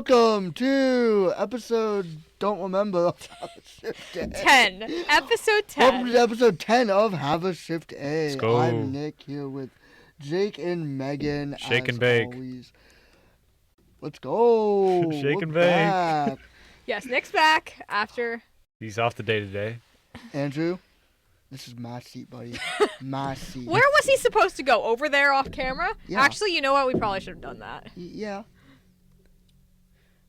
Welcome to episode, don't remember, Have a Shift A. 10. Episode 10. Welcome to episode 10 of Have a Shift A. Let's go. I'm Nick here with Jake and Megan. Shake as and bake. Always. Let's go. Shake We're and bake. back. Yes, Nick's back after. He's off the day today. Andrew, this is my seat, buddy. My seat. Where was he supposed to go? Over there off camera? Yeah. Actually, you know what? We probably should have done that. Yeah.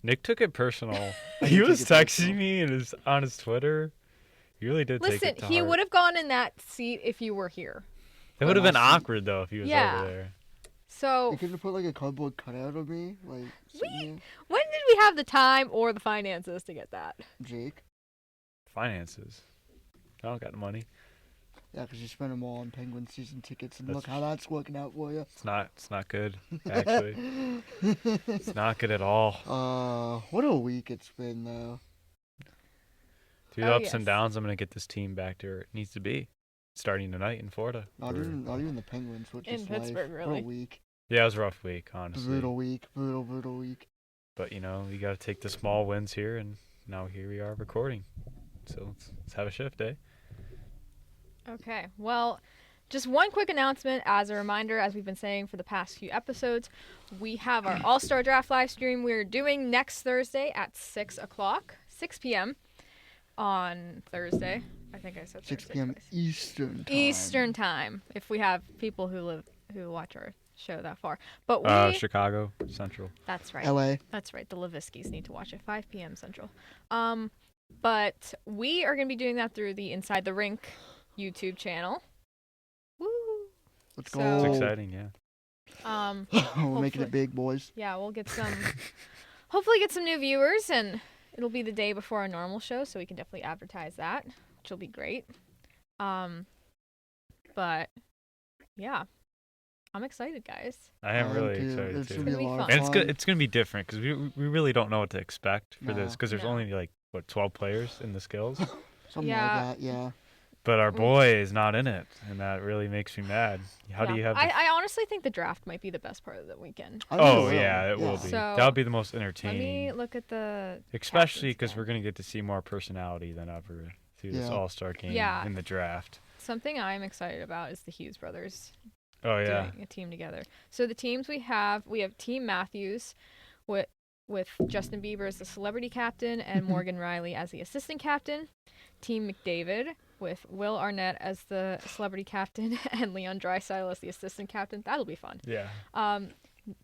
Nick took it personal. I He did was take it texting me and on his Twitter. He really did take Listen, it to he heart. would have gone in that seat if you were here. It would have been Last awkward though if he was Yeah. over there. So, You could have put like a cardboard cutout of me. Like, sitting here. when did we have the time or the finances to get that? Jake. Finances. I don't got the money. Yeah, because you spent them all on Penguin season tickets, and That's- look how that's working out for you. It's not good, actually. It's not good at all. What a week it's been, though. Through the Oh, ups and yes. downs, I'm gonna get this team back to where it needs to be. Starting tonight in Florida. Not even the Penguins, which In is Pittsburgh, life. really. What a week. Yeah, it was a rough week, honestly. Brutal week. Brutal week. But you gotta take the small wins here, and now here we are recording. So let's have a shift, eh? Okay, well, just one quick announcement as a reminder, as we've been saying for the past few episodes, we have our All-Star Draft live stream we're doing next Thursday at 6 p.m. on Thursday. I think I said 6 Thursday p.m. twice. Eastern time. Eastern time, if we have people who watch our show that far. But we, Chicago Central. that's right. LA. That's right. The Leviskis need to watch at 5 p.m. Central. But we are going to be doing that through the Inside the Rink YouTube channel. Woo! Let's So- go. It's exciting, yeah. We're making hopefully. it big, boys. Yeah, we'll get some, hopefully get some new viewers, and it'll be the day before our normal show, so we can definitely advertise that, which will be great. But yeah, I'm excited, guys. I am really too. excited It's too. gonna be a It's lot gonna of be And fun. it's gonna be different because we really don't know what to expect for this No. because there's No. only like 12 players in the skills, Something Yeah. like that, yeah. but our boy is not in it, and that really makes me mad. How do Yeah. you have? I honestly think the draft might be the best part of the weekend. I think Oh will. yeah, it will be. So, That'll be the most Let me entertaining, look at the especially captains because again. we're gonna get to see more personality than ever through this Yeah. All-Star game Yeah. in the draft. Something I'm excited about is the Hughes brothers Oh yeah, doing a team together. So the teams we have Team Matthews with Justin Bieber as the celebrity captain and Morgan Riley as the assistant captain. Team McDavid with Will Arnett as the celebrity captain and Leon Draisaitl as the assistant captain. That'll be fun. yeah.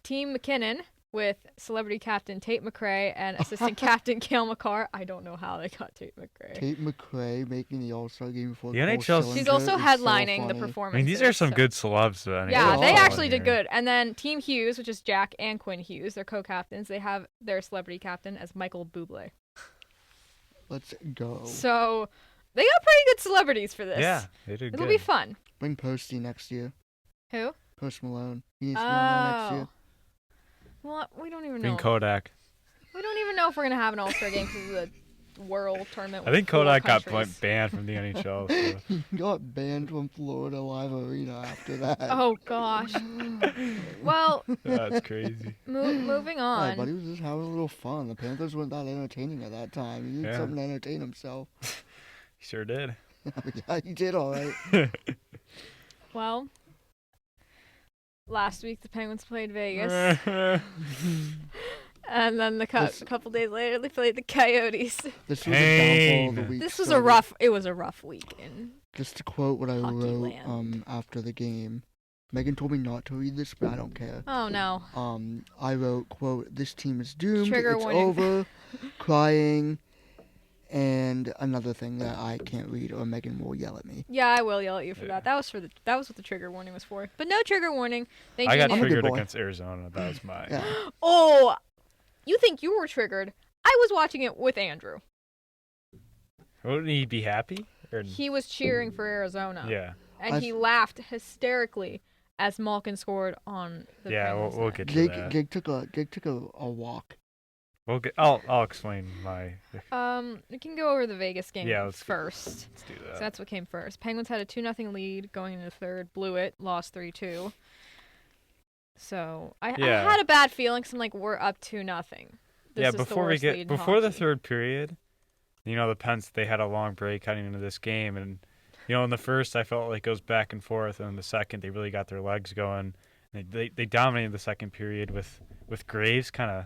Team McKinnon with celebrity captain Tate McRae and assistant captain Cale McCarr. I don't know how they got Tate McRae. Tate McRae making the All-Star game for The NHL 's- She's also is so headlining the funny. performance. I mean, these are some good celebs. Though. Yeah, They they are. actually did good. And then Team Hughes, which is Jack and Quinn Hughes, they're co-captains. They have their celebrity captain as Michael Bublé. Let's go. So they got pretty good celebrities for this. Yeah, they did It'll good. be fun. Bring Posty next year. Who? Post Malone. He needs to be on there next year. Well, we don't even Bring know. Kodak. We don't even know if we're gonna have an All-Star game because of the World Tournament. I with think 4 Kodak got countries. banned from the NHL. So. He got banned from Florida Live Arena after that. Oh gosh. Well, That's crazy. moving Hey, on. buddy was just having a little fun. The Panthers weren't that entertaining at that time. He needed Yeah. something to entertain himself. Sure did. Yeah, he did all right. Well, last week the Penguins played Vegas, and then a couple days later they played the Coyotes. This was a downfall of the Pain. week. This was started. It was a rough week in Just to quote what I Hockey wrote land. after the game. Megan told me not to read this, but I don't care. Oh no. I wrote, quote, "This team is doomed. Trigger it's warning. over." Crying. And another thing that I can't read or Megan will yell at me. Yeah, I will yell at you for Yeah. that. That was what the trigger warning was for. But no trigger warning. Thank I you. got Nick. I'm a good triggered boy. against Arizona. That was my. Yeah. Oh, you think you were triggered? I was watching it with Andrew. Wouldn't he be happy? Or... He was cheering for Arizona. Yeah. And he laughed hysterically as Malkin scored on the Yeah, Penguins we'll net. get to Jake, that. Jake took a walk. I'll explain my. We can go over the Vegas game Yeah, let's first. Let's do So that. that's what came first. Penguins had a 2-0 lead going into the third, blew it, lost 3-2. So I Yeah. had a bad feeling 'cause I'm like, we're up 2-0. This is the before worst lead in before the hockey. third period, the Pens, they had a long break heading into this game, and in the first I felt like it was back and forth, and in the second they really got their legs going. They dominated the second period with Graves kind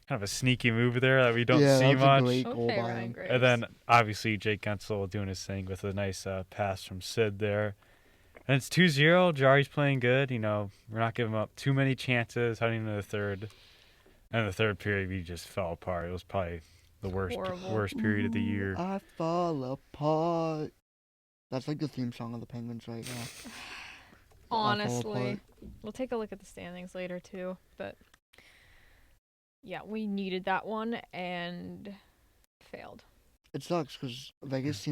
of a sneaky move there that we don't Yeah, see that was a much. great goal Okay, by Ryan him. Graves. And then obviously Jake Gensel doing his thing with a nice pass from Sid there. And it's 2-0. Jari's playing good. We're not giving up too many chances heading into the third. And in the third period, we just fell apart. It was probably the Horrible. worst period of the Ooh, year. I fall apart. That's like the theme song of the Penguins right now. I fall Honestly, apart. we'll take a look at the standings later too. But yeah, we needed that one and failed. It sucks because Vegas,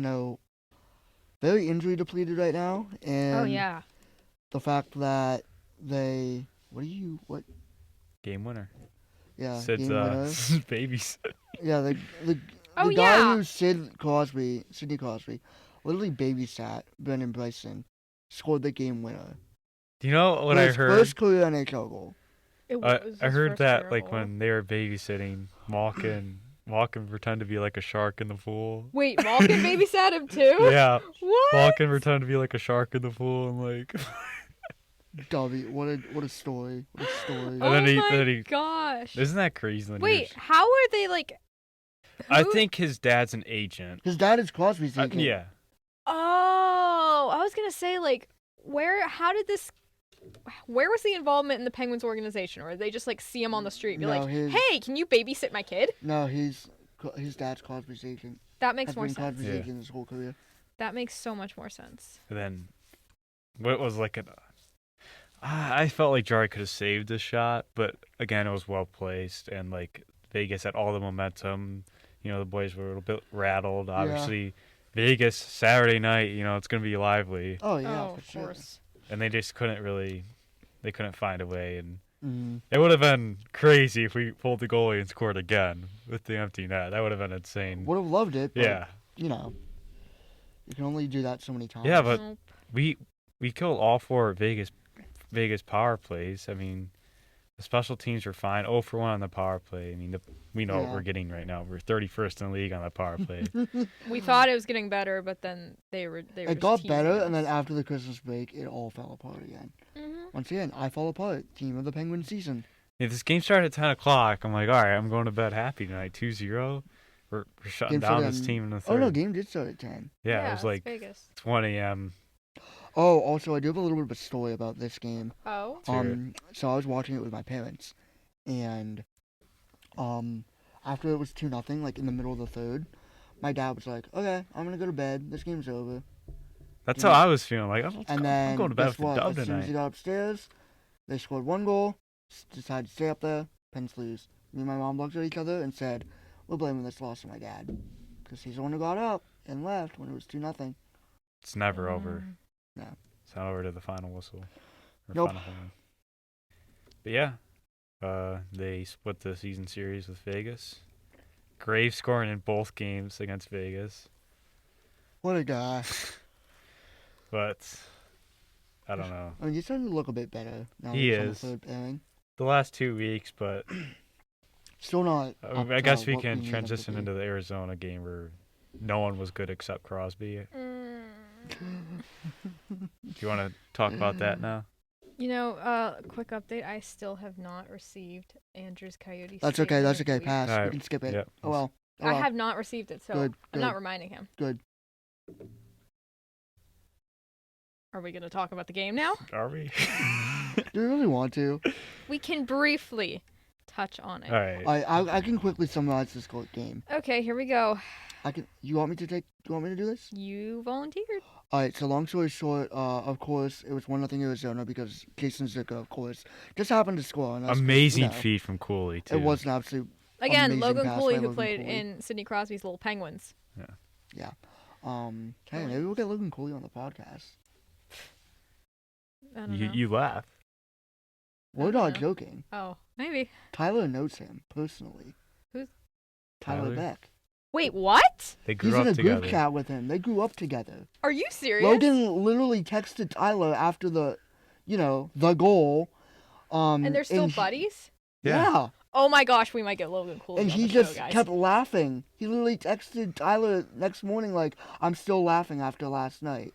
very injury depleted right now, and Oh yeah. the fact that they what Game winner. yeah Sid's game winner. babies. Yeah, the Oh guy yeah. who Sidney Crosby, literally babysat Brendan Bryson, scored the game winner. Do you know what For I his heard? First career NHL goal. It I was I his heard first that career like goal. when they were babysitting, Malkin pretend to be like a shark in the pool. Wait, Malkin babysat him too? Yeah, What? Malkin pretend to be like a shark in the pool and like. Dobby, what a story! What a story! And Oh then he- my then he- gosh. Isn't that crazy? When Wait, how are they like? I who- think his dad's an agent. His dad is Crosby's agent. Yeah. Oh, I was gonna say like, how did this? Where was the involvement in the Penguins organization, or they just like see him on the street, and be No, like, his- "Hey, can you babysit my kid?" No, his dad's Crosby's agent. That makes Has more been sense. Crosby's Yeah. agent his whole career. That makes so much more sense. And then, what was like I felt like Jari could have saved this shot, but again, it was well placed, and like Vegas had all the momentum. The boys were a little bit rattled. Obviously, Vegas Saturday night. It's gonna be lively, Oh yeah, oh, for of sure. course. and they just couldn't really. They couldn't find a way, and Mhm. it would have been crazy if we pulled the goalie and scored again with the empty net. That would have been insane. Would have loved it. But, Yeah, You can only do that so many times. yeah, but Nope. we killed all four Vegas power plays. I mean, the special teams were fine. 0 for 1 on the power play. I mean, we know what Yeah. we're getting right now. We're 31st in the league on the power play. We thought it was getting better, but then they were. It just got teasing better, us. and then after the Christmas break, it all fell apart again. Mhm. Once again, I fall apart. Team of the Penguin season. Yeah, this game started at 10 o'clock. I'm like, all right, I'm going to bed happy tonight. 2-0. We're shutting Game down started this on- team in the Oh third. no, game did start at 10. Yeah, it was it's like Vegas. 1 a.m. Oh, also, I do have a little bit of a story about this game. Oh. Let's hear it. So I was watching it with my parents, and after it was 2-0, like in the middle of the third, my dad was like, "Okay, I'm gonna go to bed. This game's over." That's how I was feeling. Like, And then I'm going to bed guess with the what? dub As soon as tonight. he got upstairs, they scored one goal. Decided to stay up there. Pens lose. Me and my mom looked at each other and said, "We're blaming this loss on my dad, because he's the one who got up and left when it was 2-0." It's never over. Mm. No. It's not over to the final whistle. Or Nope. final horn. But yeah, they split the season series with Vegas. Graves scoring in both games against Vegas. What a guy! But I don't know. I mean, he's starting to look a bit better now. He that he's on is. the third pairing. The last 2 weeks, but Still not. up I guess to we what can need him to transition be. into the Arizona game where no one was good except Crosby. Mm. Do you want to talk about that now? Quick update. I still have not received Andrew's Coyotes. That's okay. statement That's of the okay. week. Pass. Alright, We can skip it. yeah. Oh well. Oh, I well. have not received it, so Good, I'm not good. reminding him. Good. Are we going to talk about the game now? Are we? Do you really want to? We can briefly touch on it. All right. I can quickly summarize this game. Okay, here we go. You want me to do this? You volunteered. All right. So long story short, of course, it was 1-0 Arizona because Jason Zucker, of course, just happened to score. And that's Amazing 'cause, feat from Cooley, too. It was an absolute. Again, Amazing Logan pass Cooley, by who Logan played Cooley. in Sidney Crosby's Little Penguins. Hey, maybe we'll get Logan Cooley on the podcast. I don't You, know. you laugh. We're don't not know. joking. Oh, maybe. Tyler knows him personally. Who's- Tyler Tyler? Beck? Wait, what? They grew He's in up a together. group chat with him. They grew up together. Are you serious? Logan literally texted Tyler after the goal. And they're still he- buddies? Yeah. Oh my gosh, we might get Logan Cooley And on he the show, just guys. kept laughing. He literally texted Tyler next morning like, I'm still laughing after last night.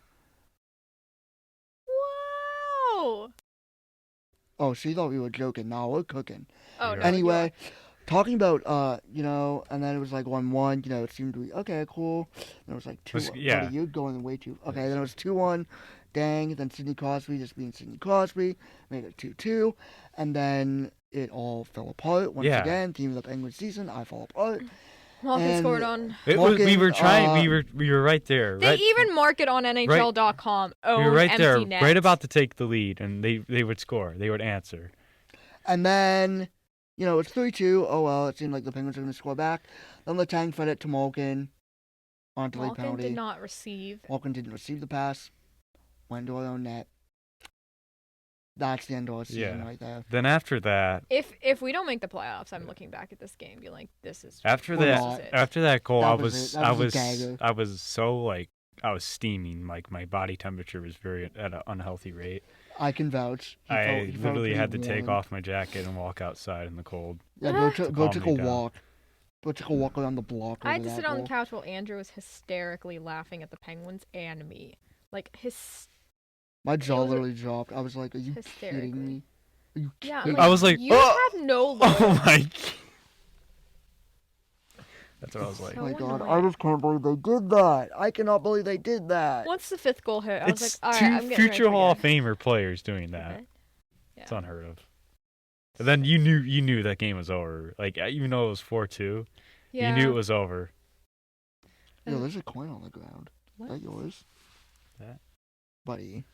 Wow. Oh, she thought we were joking. No, we're cooking. Oh, Yeah. no. Anyway, talking about, and then it was like 1-1, it seemed to be, okay, cool. Then it was like 2-1. yeah. Buddy, you're going way too, okay, then it was 2-1, dang, then Sidney Crosby just being Sidney Crosby, made it 2-2, and then it all fell apart once Yeah. again, team of the Penguins season, I fall apart. Malkin And- scored on. We were Morgan, trying. We were right there. They right, even mark it on NHL.com. we Own were right empty there, net. right about to take the lead, and they would score. They would answer. And then, it's 3-2, oh well, it seemed like the Penguins were going to score back. Then Letang fed it to Malkin on delayed Malkin penalty. did not receive. Malkin didn't receive the pass, went to our own net. That's the end of our season Yeah. right there. Then after that, If we don't make the playoffs, I'm looking back at this game, be like, this is after We're that, not. after that goal, That I was was it. That was a dagger. I was so like I was steaming. Like my body temperature was very at an unhealthy rate. I can vouch. He I felt literally pretty had to take warm. off my jacket and walk outside in the cold. Yeah, go calm take me a down. walk. Go take a walk around the block. I had over to that sit on the goal. couch while Andrew was hysterically laughing at the Penguins and me. Like, My jaw was a- literally dropped. I was like, "Are you Hysterically. kidding me? Are you yeah, kidding I was like, you "Oh!" have no Oh loyalty. my! That's what I was like. So Oh my god, I annoying. just can't believe they did that. I cannot believe they did that. Once the fifth goal hit, I was It's like, all right, two I'm getting ready future to Hall of forget. Famer players doing that. Okay. Yeah. It's unheard of. And then you knew that game was over. Like even though it was 4-2, Yeah. you knew it was over. Yo, there's a coin on the ground. What? Is that yours? That? Buddy.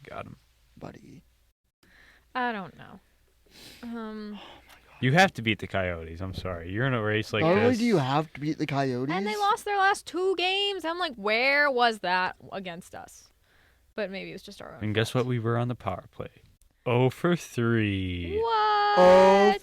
Got him. Buddy. I don't know. You have to beat the Coyotes. I'm sorry. You're in a race like Not only this. do you have to beat the Coyotes. And they lost their last 2 games. I'm like, where was that against us? But maybe it was just our own. And guess fault. what? We were on the power play. 0 for 3. What?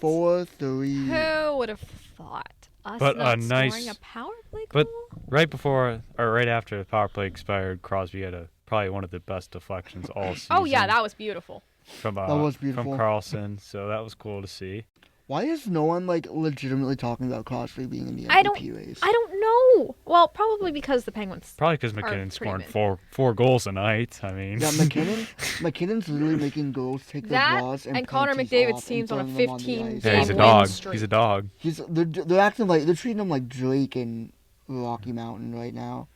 Oh, 4-3. Who would have thought us But not a nice- scoring a power play but- goal? Right before or right after the power play expired, Crosby had probably one of the best deflections all season. Oh yeah, that was beautiful. from That was beautiful. from Carlson. So that was cool to see. Why is no one legitimately talking about Crosby being in the I don't- MVP race? I don't know. Well, probably because the Penguins. Probably because Are McKinnon's pretty scoring mid. four goals a night. I mean, Yeah, McKinnon's literally making goals take their That draws and Connor penalties McDavid's off and team's on a throwing them the 15 ice. yeah, he's a game dog. win He's streak. a dog. They're acting like they're treating him like Drake and Rocky Mountain right now.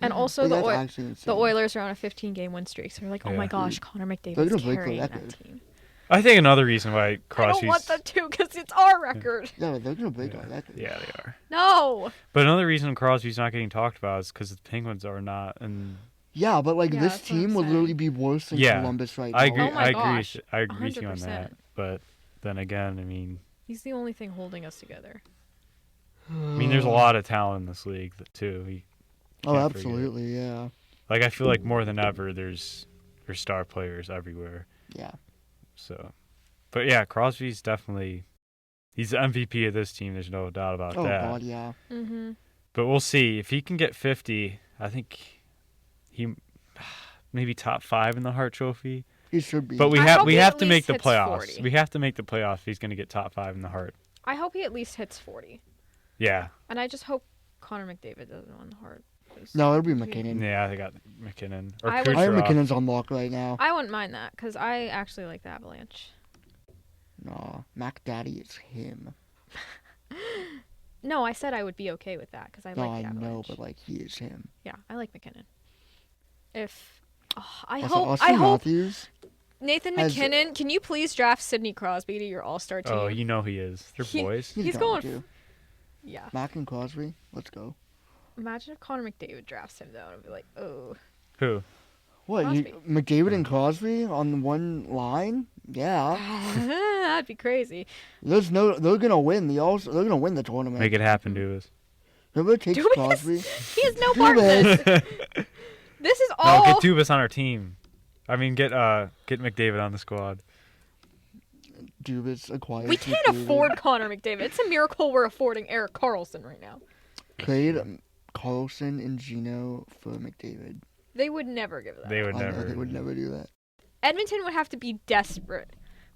And also Like, the that's Oil- actually insane. The Oilers are on a 15-game win streak, so they're like, oh my Yeah. gosh, Connor They're McDavid's gonna break the carrying that record. team. I think another reason why I don't Crosby's want them to because it's our record. Yeah, they're gonna break Yeah. our record. yeah, they are. No. But another reason Crosby's not getting talked about is because the Penguins are not. And Yeah, but like Yeah, this that's what I'm team would saying. literally be worse than Yeah, Columbus right I now. agree. Oh my I agree. gosh, I agree with you on 100%. that. But then again, I mean, He's the only thing holding us together. there's a lot of talent in this league too. Oh, can't forget. absolutely, yeah, Like I feel like more than ever, there's star players everywhere. yeah. So, but yeah, Crosby's definitely he's the MVP of this team. There's no doubt about Oh that. god, yeah. Mm-hmm. But we'll see if he can get 50. I think he maybe top 5 in the Hart Trophy. He should be. But we I have hope we he have at to make least the hits playoffs. 40. We have to make the playoffs if he's going to get top 5 in the Hart. I hope he at least hits 40. Yeah. And I just hope Connor McDavid doesn't win the Hart. 'cause No, it'll be McKinnon. Yeah, they got McKinnon or I would- I have Kucherov. McKinnon's on lock right now. I wouldn't mind that because I actually like the Avalanche. No, Mac Daddy is him. No, I said I would be okay with that because I No, like I the Avalanche. know, but like he is him. Yeah, I like McKinnon. If I Also, hope Austin hope Matthews. Nathan has- McKinnon, can you please draft Sidney Crosby to your All-Star team? Oh, you know he is. They're He- boys. He's going going to. Yeah. Mac and Crosby. Let's go. Imagine if Connor McDavid drafts him though, and be like, oh. Who? What? McDavid and Crosby on one line? Yeah. That'd be crazy. They're gonna win They're gonna win the tournament. Make it happen, Dubas. Whoever takes Dubas? Crosby. He has no part of this. This is No, all. get Dubas on our team. I mean, get McDavid on the squad. Dubas acquires. We can't McDavid. afford Connor McDavid. It's a miracle we're affording Eric Carlson right now. Trade Carlson and Gino for McDavid. They would never give that. They would I know never. they would never do that. Edmonton would have to be desperate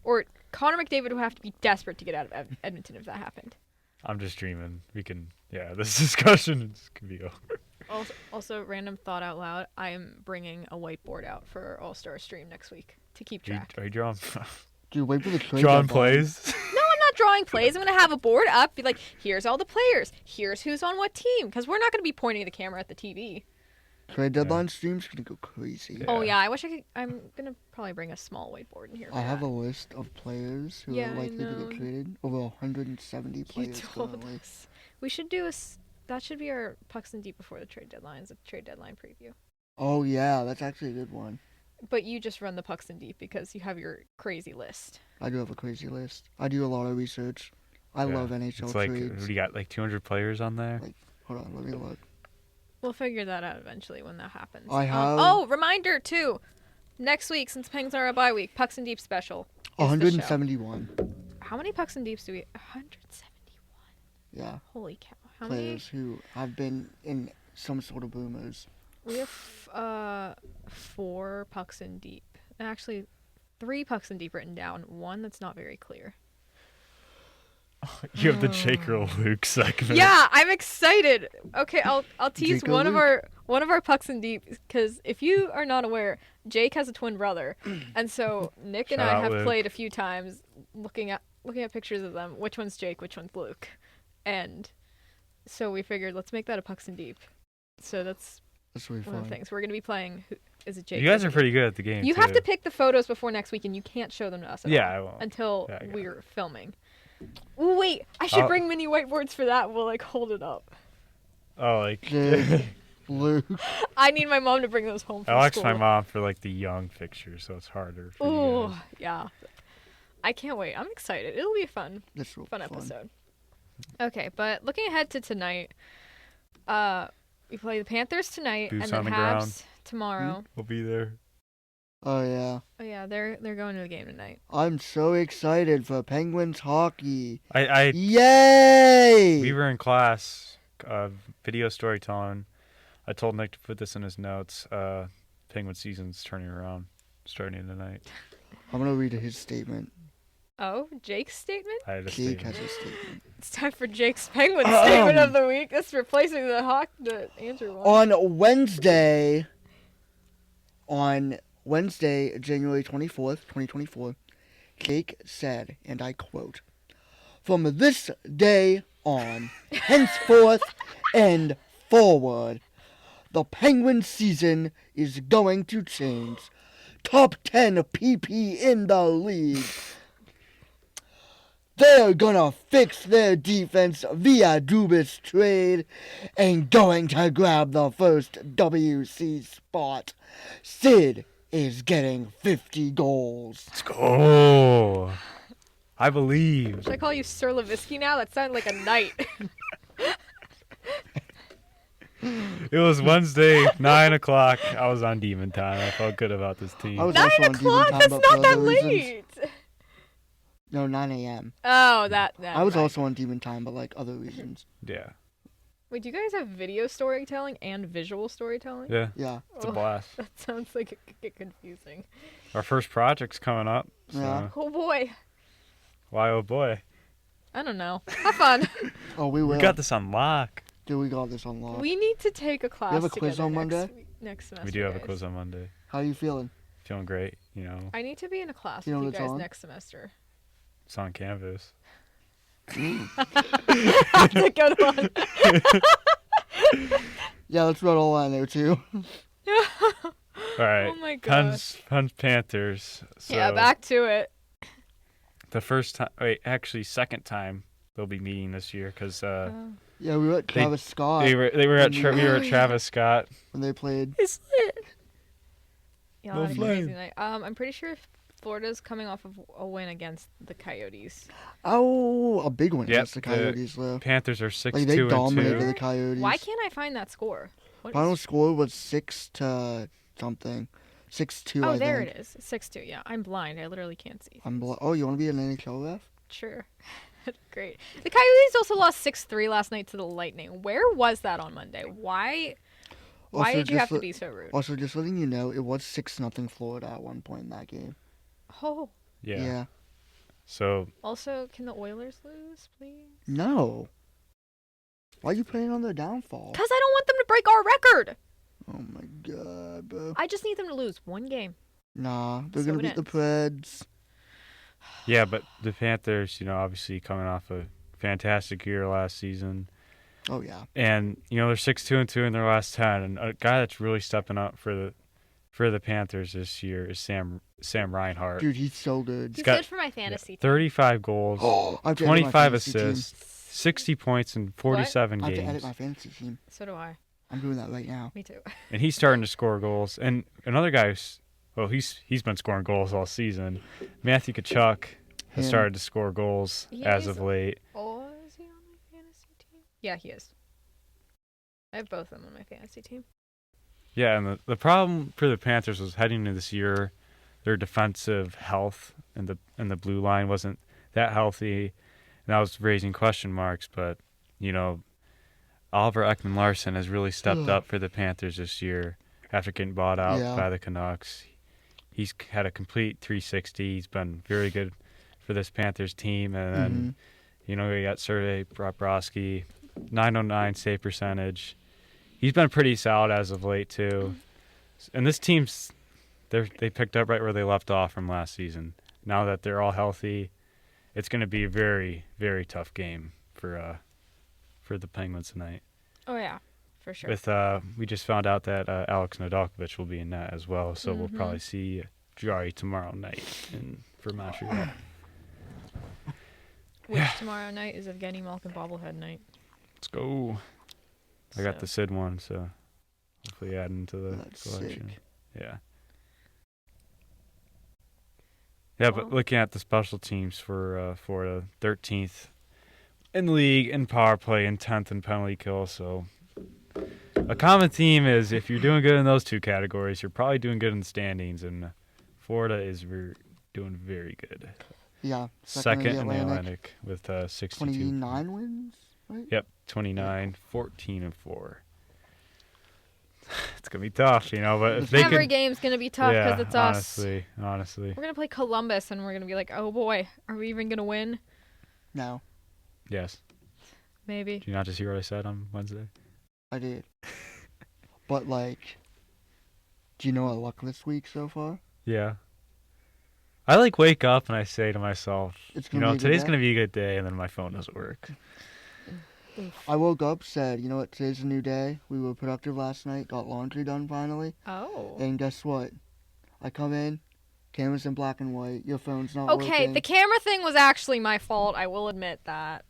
Or Connor McDavid would have to be desperate to get out of Edmonton if that happened. I'm just dreaming. We can, this discussion can be over. Also, random thought out loud. I am bringing a whiteboard out for our All-Star stream next week to keep track. Are you drawing? Dude, wait for the trade Drawing deadline. plays? No, I'm not drawing plays. I'm going to have a board up. Be like, here's all the players. Here's who's on what team. Because we're not going to be pointing the camera at the TV. Trade deadline stream's gonna go crazy. Yeah. Oh, yeah. I wish I could. I'm going to probably bring a small whiteboard in here. I have a list of players who Yeah, are I likely to know. get traded. Over 170 You players told currently. us. We should do that should be our Pucks and Deep before the trade deadlines, a trade deadline preview. Oh yeah, that's actually a good one. But you just run the Pucks and Deep because you have your crazy list. I do have a crazy list. I do a lot of research. I Yeah. love NHL It's like, trades. what do you got, like 200 players on there? Hold on, let me look. We'll figure that out eventually when that happens. I have- Reminder too. Next week, since Penguins are a bye week, Pucks and Deep special. is the show. 171. How many Pucks and Deeps do we? 171. Yeah, Holy cow! How many? players who have been in some sort of boomers. We have 4 Pucks and Deep. Actually, 3 Pucks and Deep written down. One that's not very clear. You have the Jake or Luke segment. Yeah, I'm excited. Okay, I'll tease Jake or one of Luke? our Pucks and Deep because if you are not aware, Jake has a twin brother, and so Nick and Shout I out have Luke. played a few times looking at pictures of them. Which one's Jake? Which one's Luke? And so we figured let's make that a Pucks and Deep. So that's That's really one of fun. the things we're gonna be playing. Is it Jake? You guys or are me? pretty good at the game. You too. have to pick the photos before next week, and you can't show them to us at Yeah, all I won't. until Yeah, I got we're filming. Ooh, wait, I should Oh. bring mini whiteboards for that. We'll like hold it up. Oh, like. Jake, Luke. I need my mom to bring those home from I asked school. my mom for like the young picture, so it's harder for you Ooh, guys. yeah. I can't wait. I'm excited. It'll be a fun That's real fun episode. Okay, but looking ahead to tonight, we play the Panthers tonight Boots and the on the Habs ground. tomorrow. We'll be there. Oh yeah, Oh yeah, they're going to the game tonight. I'm so excited for Penguins hockey. I Yay! we were in class, video storytelling. I told Nick to put this in his notes. Penguin season's turning around, starting tonight. I'm gonna read his statement. Oh, Jake's statement? I had a Jake statement. has a statement. It's time for Jake's Penguin statement of the week. That's replacing the answer one. On Wednesday, January 24th, 2024, Jake said, and I quote, "From this day on, henceforth and forward, the Penguin season is going to change. Top 10 PP in the league. They're gonna fix their defense via Dubas trade and going to grab the first WC spot. Sid is getting 50 goals." Let's go. I believe. Should I call you Sir Levinsky now? That sounded like a knight. It was Wednesday, 9 o'clock. I was on Demon Time. I felt good about this team. I was 9 also on o'clock? Demon Time, That's but not for that other reasons. late. No, 9 a.m. Oh, that. I was right. also on Demon Time, but like other reasons. Yeah. Wait, do you guys have video storytelling and visual storytelling? Yeah. Yeah. It's a Oh, blast. That sounds like it could get confusing. Our first project's coming up. So. Yeah. Oh boy. Why, oh boy. I don't know. Have fun. Oh, we will. We got this on lock. Dude, we got this on lock. We need to take a class. have a quiz together on next Monday? next semester. We do have a guys. quiz on Monday. How you feeling? Feeling great, you know. I need to be in a class You know with you what it's guys on? next semester. It's on Canvas. That's a good one. Yeah, let's run all on there too. All right. Oh my gosh. Huns Panthers. So Yeah, back to it. the first time, second time they'll be meeting this year because Yeah, we were at Travis Scott we were at Travis Scott. when they played. It's lit. Yeah, No that'd be a crazy flame. night. I'm pretty sure Florida's coming off of a win against the Coyotes. Oh, a big one Yep, against the the Coyotes though. Panthers are 6-2 Like they and dominated 2. the Coyotes. Why can't I find that score? What Final is- score was 6-0 something. 6-2. Oh, I there think. it is. 6-2. Yeah, I'm blind. I literally can't see. Oh, you want to be an NHL ref? Sure. Great. The Coyotes also lost 6-3 last night to the Lightning. Where was that on Monday? Why Also, did you just have to let- be so rude? Also, just letting you know, it was 6-0 Florida at one point in that game. Oh, Yeah. So Also, can the Oilers lose, please? No. Why are you playing on their downfall? Because I don't want them to break our record. Oh my god, bro. I just need them to lose one game. Nah, they're So gonna it beat the ends. Preds. yeah, but the Panthers, obviously coming off a fantastic year last season. Oh yeah. And they're 6-2-2 in their last 10, and a guy that's really stepping up for the Panthers this year is Sam Reinhart. Dude, he's so good. He's got- good for my fantasy team. 35 goals, Oh, I have to edit my 25 fantasy team. assists, 60 points in 47 I have to edit games. my fantasy team. So do I. I'm doing that right now. Me too. And he's starting to score goals. And another guy he's been scoring goals all season. Matthew Tkachuk has Him. started to score goals Yeah, as he's- of late. Oh, is he on my fantasy team? Yeah, he is. I have both of them on my fantasy team. Yeah, and the problem for the Panthers was heading into this year, their defensive health in the blue line wasn't that healthy, and that was raising question marks. But Oliver Ekman-Larsson has really stepped up for the Panthers this year after getting bought out Yeah. by the Canucks. He's had a complete 360. He's been very good for this Panthers team, and then we got Sergei Bobrovsky, 909 save percentage. He's been pretty solid as of late too, and this team's they picked up right where they left off from last season. Now that they're all healthy, it's going to be a very, very tough game for the Penguins tonight. Oh, yeah. For sure. With we just found out that Alex Nedeljkovic will be in that as well, so we'll probably see Jari tomorrow night for Montreal. Which tomorrow night is Evgeny Malkin bobblehead night. Let's go. I got So- the Sid one, so hopefully add into the That's collection. sick. Yeah. Yeah, but Well- looking at the special teams for Florida, 13th in the league in power play and 10th in penalty kill. So a common theme is if you're doing good in those two categories, you're probably doing good in the standings, and Florida is doing very good. Yeah. Second in the Atlantic. Atlantic with 62. 29 wins, right? Yep, 29, 14, and 4. It's going to be tough, but if they Every could... game's going to be tough because it's us. Honestly. We're going to play Columbus, and we're going to be like, oh, boy, are we even going to win? No, Yes. Maybe. Did you not just hear what I said on Wednesday? I did. But, do you know our luck this week so far? Yeah. I wake up and I say to myself, It's gonna be a good today's day. going to be a good day, and then my phone doesn't work. I woke up, said, you know what, today's a new day. We were productive last night, got laundry done finally. Oh. And guess what? I come in, camera's in black and white, your phone's not Okay, working. the camera thing was actually my fault. I will admit that.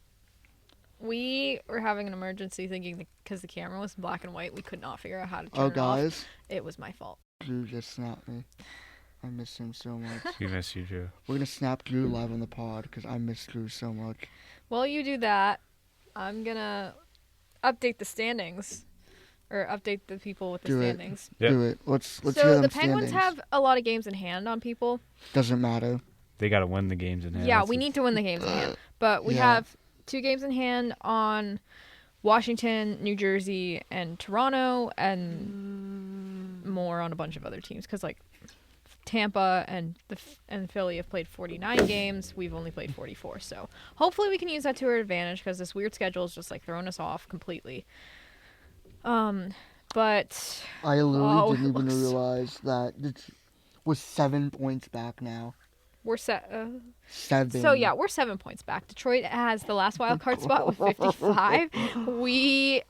We were having an emergency thinking because the camera was in black and white, we could not figure out how to turn Oh, it off. guys, It was my fault. Drew just snapped me. I miss him so much. We miss you, Joe. We're gonna snap Drew live on the pod, because I miss Drew so much. While you do that, I'm going to update the standings. Or update the people with the Do it. standings. Yep. Do it. Let's hear So them the Penguins standings. have a lot of games in hand on people. Doesn't matter. They got to win the games in hand. Yeah, That's we the- need to win the games in hand. But we Yeah. have 2 games in hand on Washington, New Jersey, and Toronto, and more on a bunch of other teams. Because, Tampa and Philly have played 49 games. We've only played 44. So hopefully we can use that to our advantage because this weird schedule is just, throwing us off completely. But I literally Oh, didn't it even looks- realize that we're 7 points back now. we're set. 7. So yeah, we're 7 points back. Detroit has the last wild card spot with 55. We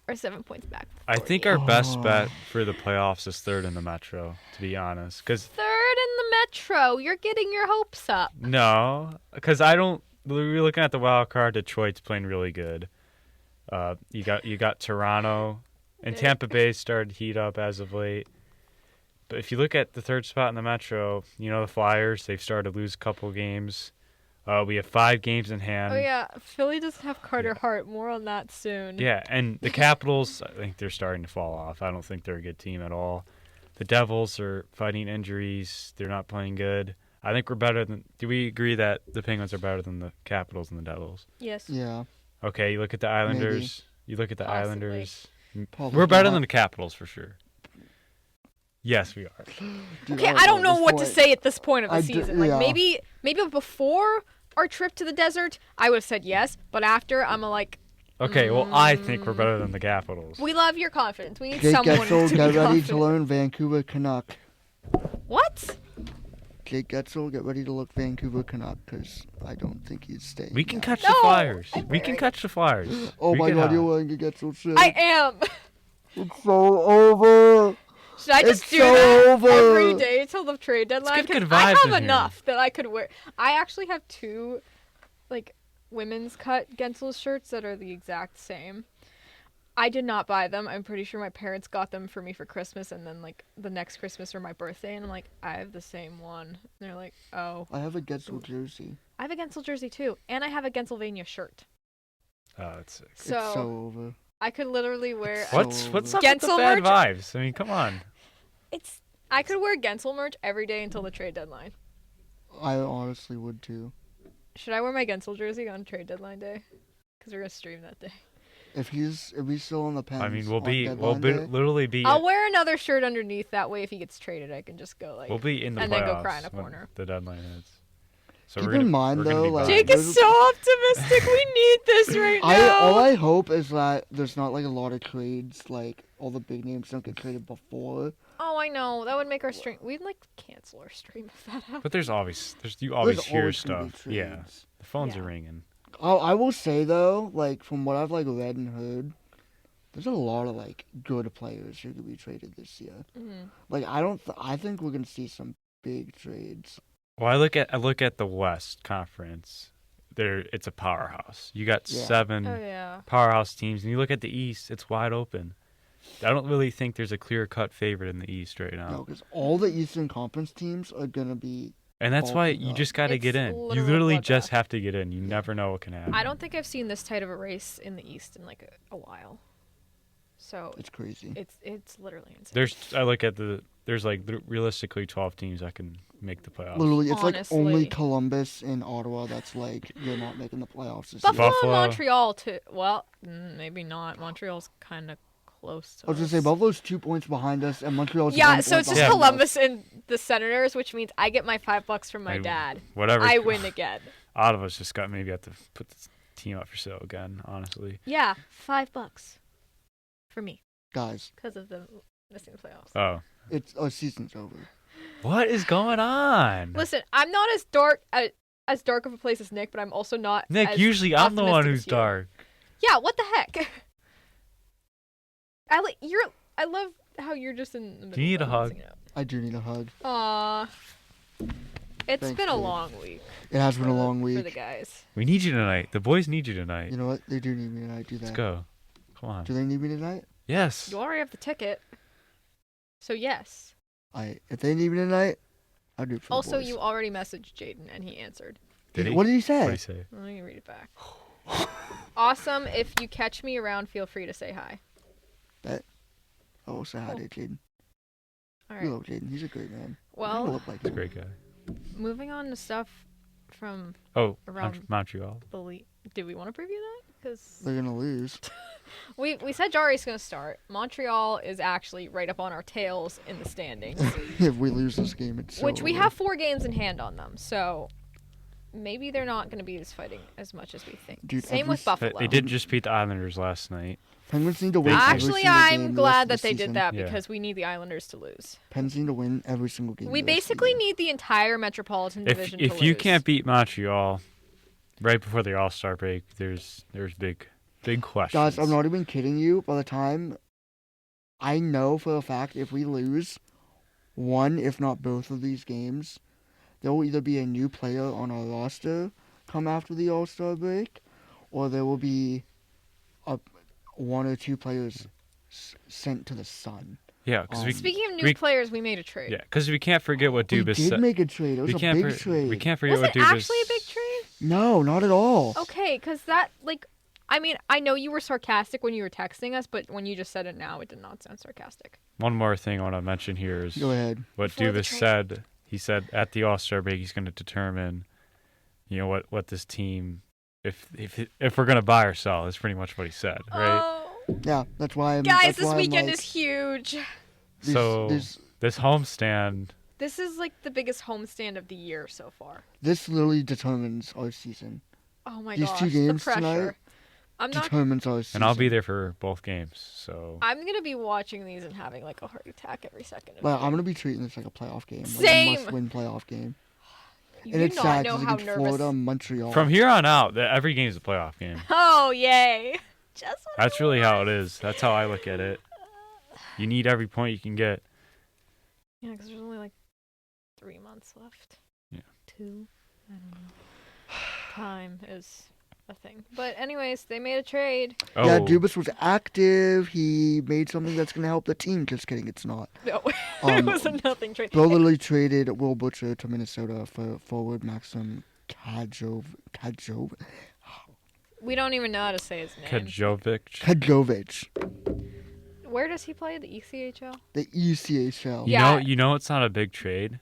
are 7 points back. with I think 48. our best bet for the playoffs is third in the Metro, to be honest. Because Third in the Metro. You're getting your hopes up. I don't. We're looking at the wild card. Detroit's playing really good. You got Toronto, and Big. Tampa Bay started to heat up as of late. But if you look at the third spot in the Metro, the Flyers, they've started to lose a couple games. We have 5 games in hand. Oh yeah, Philly doesn't have Carter Hart. More on that soon. Yeah, and the Capitals, I think they're starting to fall off. I don't think they're a good team at all. The Devils are fighting injuries. They're not playing good. I think we're better than... Do we agree that the Penguins are better than the Capitals and the Devils? Yes. Yeah. Okay, you look at the Islanders. Maybe. You look at the Possibly. Islanders. Probably We're better not. than the Capitals for sure. Yes, we are. Dude, Okay, I don't know at what this to point. say at this point of the I do- season. yeah. Maybe before our trip to the desert, I would have said yes. But after, I'm like, Okay, well, I think we're better than the Capitals. we love your confidence. We need Jake someone Getzel, to get be ready confident. to learn Vancouver Canuck. What? Jake Getzel, get ready to look Vancouver Canuck, because I don't think he's staying. We can now. catch No, the Flyers. I'm We can very- catch the Flyers. Oh We my get god, hot. you're wearing a Getzel shirt. I am. It's so over. Should I just It's do so that over. every day till the trade deadline? get good 'Cause I vibes have in here. enough that I could wear. I actually have 2, like, women's cut Gensel shirts that are the exact same. I did not buy them. I'm pretty sure my parents got them for me for Christmas, and then like the next Christmas or my birthday, and I'm like, I have the same one. And they're like, oh, I have a Getzel jersey. I have a Gensel jersey too, and I have a Gensylvania shirt. Oh, that's sick. It's so So over. I could literally wear. What? What's up with the Gensel bad merch? vibes? I mean, come on. I could wear Gensel merch every day until the trade deadline. I honestly would too. Should I wear my Gensel jersey on trade deadline day? Because we're gonna stream that day. If he's still on the Pens. I mean, on we'll deadline day, literally be. I'll wear another shirt underneath. That way, if he gets traded, I can just go like. We'll be in the and playoffs then go cry in a when corner. the deadline hits. So Keep we're gonna, in mind, we're gonna though, be like- behind. Jake is so optimistic. We need this right now. all I hope is that there's not like a lot of trades, like all the big names don't get traded before. Oh, I know. That would make our stream. We'd like cancel our stream if that happened. But you always There's hear always gonna be stuff. Yeah, trades. the phones Yeah. are ringing. Oh, I will say though, like from what I've like read and heard, there's a lot of like good players who could be traded this year. Mhm. Like I think we're gonna see some big trades. Well, I look at the West Conference. It's a powerhouse. You got Yeah. 7 Oh yeah. powerhouse teams, and you look at the East. It's wide open. I don't really think there's a clear-cut favorite in the East right now. No, because all the Eastern Conference teams are gonna be. And that's why Open you up. just got to It's get in. You literal literally bloodbath. just have to get in. You never know what can happen. I don't think I've seen this tight of a race in the East in like a while. So It's crazy. it's literally insane. There's like realistically 12 teams that can make the playoffs. Literally, it's like only Honestly. Columbus and Ottawa that's like you're not making the playoffs this Buffalo, year. Buffalo. and Montreal too. Well, maybe not. Montreal's kind of close to I was gonna say us. Buffalo's 2 points behind us, and Montreal's Yeah, one so point it's just Yeah. behind Columbus and the Senators, which means I get my $5 from my I- dad. Whatever. I win again. Ottawa's just got maybe have to put the team up for sale again. Honestly. Yeah, $5 for me Guys, because of the missing the playoffs. Oh, it's our season's over. what is going on? Listen, I'm not as dark of a place as Nick, but I'm also not. Nick, as usually I'm the one optimistic who's as you. dark. Yeah, what the heck? I love how you're just in the middle. Do you need a hug? I do need a hug. Aw. It's Thanks, been a dude. long week. It has been a long For the week. guys. We need you tonight. The boys need you tonight. You know what? They do need me tonight. Do that. Let's go. Come on. Do they need me tonight? Yes. You already have the ticket. So yes. If they need me tonight, I'll do it for Also, the boys. you already messaged Jaden and he answered. Did he? What did he say? What did he say? Let me read it back. Awesome. If you catch me around, feel free to say hi. I will say hi to Jaden. All You right. love Jaden. He's a great man. I Well, look like He's a him. great guy. moving on to stuff from Oh, Around- Montreal. the league. Did we want to preview that? Because They're gonna lose. we said Jari's going to start. Montreal is actually right up on our tails in the standings, If we lose this game, it's so which we over. have 4 games in hand on them. So maybe they're not going to be as fighting as much as we think. Dude, Same every with s- Buffalo. They did just beat the Islanders last night. Penguins need to win. They- every Actually, single I'm game the rest glad of the that they season. did that Yeah. because we need the Islanders to lose. Pens need to win every single game. We the rest of the basically year. need the entire Metropolitan Division If to you lose. can't beat Montreal right before the All-Star break, there's big questions. Guys, I'm not even kidding you. By the time I know for a fact, if we lose one, if not both of these games, there will either be a new player on our roster come after the All-Star break, or there will be 1 or 2 players sent to the Sun. Yeah, because we Speaking of new we- players, we made a trade. yeah, because we can't forget what We Dubas did said. make a trade. It was We a can't big trade. we can't forget Was what it Dubas. actually a big trade? No, not at all. Okay, because that, like, I mean, I know you were sarcastic when you were texting us, but when you just said it now, it did not sound sarcastic. One more thing I want to mention here is Go ahead. what Before the Dubas trade. said. He said at the All-Star break he's going to determine, what this team, if we're going to buy or sell. That's pretty much what he said, right? Oh, Yeah, that's why I'm. guys, that's this why I'm weekend like, is huge. this- So this- this homestand, This is like the biggest homestand of the year so far. This literally determines our season. Oh my These gosh, two games the pressure. tonight I'm not. determines our season. And I'll be there for both games. So I'm gonna be watching these and having like a heart attack every second. Of But the I'm game. gonna be treating this like a playoff game. Like Same. a must-win playoff game. You And do it's not sad know because how against nervous. Florida and Montreal. from here on out, every game's a playoff game. Oh yay! Just what That's I really how want. it is. That's how I look at it. You need every point you can get. Yeah, because there's only like 3 months left. Yeah. 2. I don't know. Time is a thing. But anyways, they made a trade. Oh, Yeah, Dubas was active. He made something that's gonna help the team. Just kidding, it's not. No, it Um, was a nothing trade. Bill literally traded Will Butcher to Minnesota for forward Maxim Kadjov. We don't even know how to say his name. Kajovic. Where does he play? The ECHL? The ECHL. Yeah. You know it's not a big trade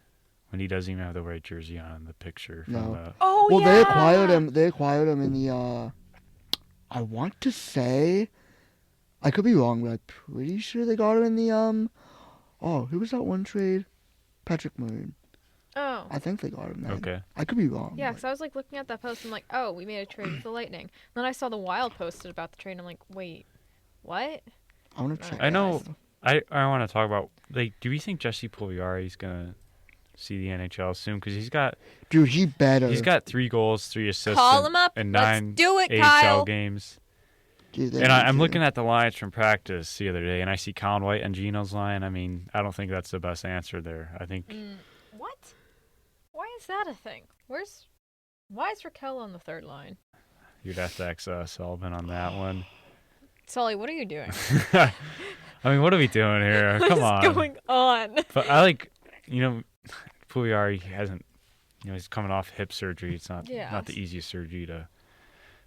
when he doesn't even have the right jersey on the picture. From No. Oh Well, yeah. they acquired him. They acquired him in the. I want to say, I could be wrong, but I'm pretty sure they got him in the Oh, who was that one trade? Patrick Maroon. Oh. I think they got him then. Okay. I could be wrong. Yeah, but- because I was like looking at that post and I'm like, oh, we made a trade with the Lightning. Then I saw the Wild posted about the trade and I'm like, wait, what? I want to check. I know. that. I want to talk about, like, do we think Jesse Puljujarvi is going to see the NHL soon? Because he's got Dude, he better. 3 goals, 3 assists Call him up. in Let's 9 do it, AHL Kyle. games. Dude, they And need I'm to. looking at the lines from practice the other day, and I see Colin White and Gino's line. I mean, I don't think that's the best answer there. I think What? Why is that a thing? Why is Raquel on the third line? you'd have to ask Sullivan on that one. Sully, what are you doing? I mean, what are we doing here? Come on. What's going on? But I like, Puljujarvi hasn't, he's coming off hip surgery. It's not Yes. the easiest surgery to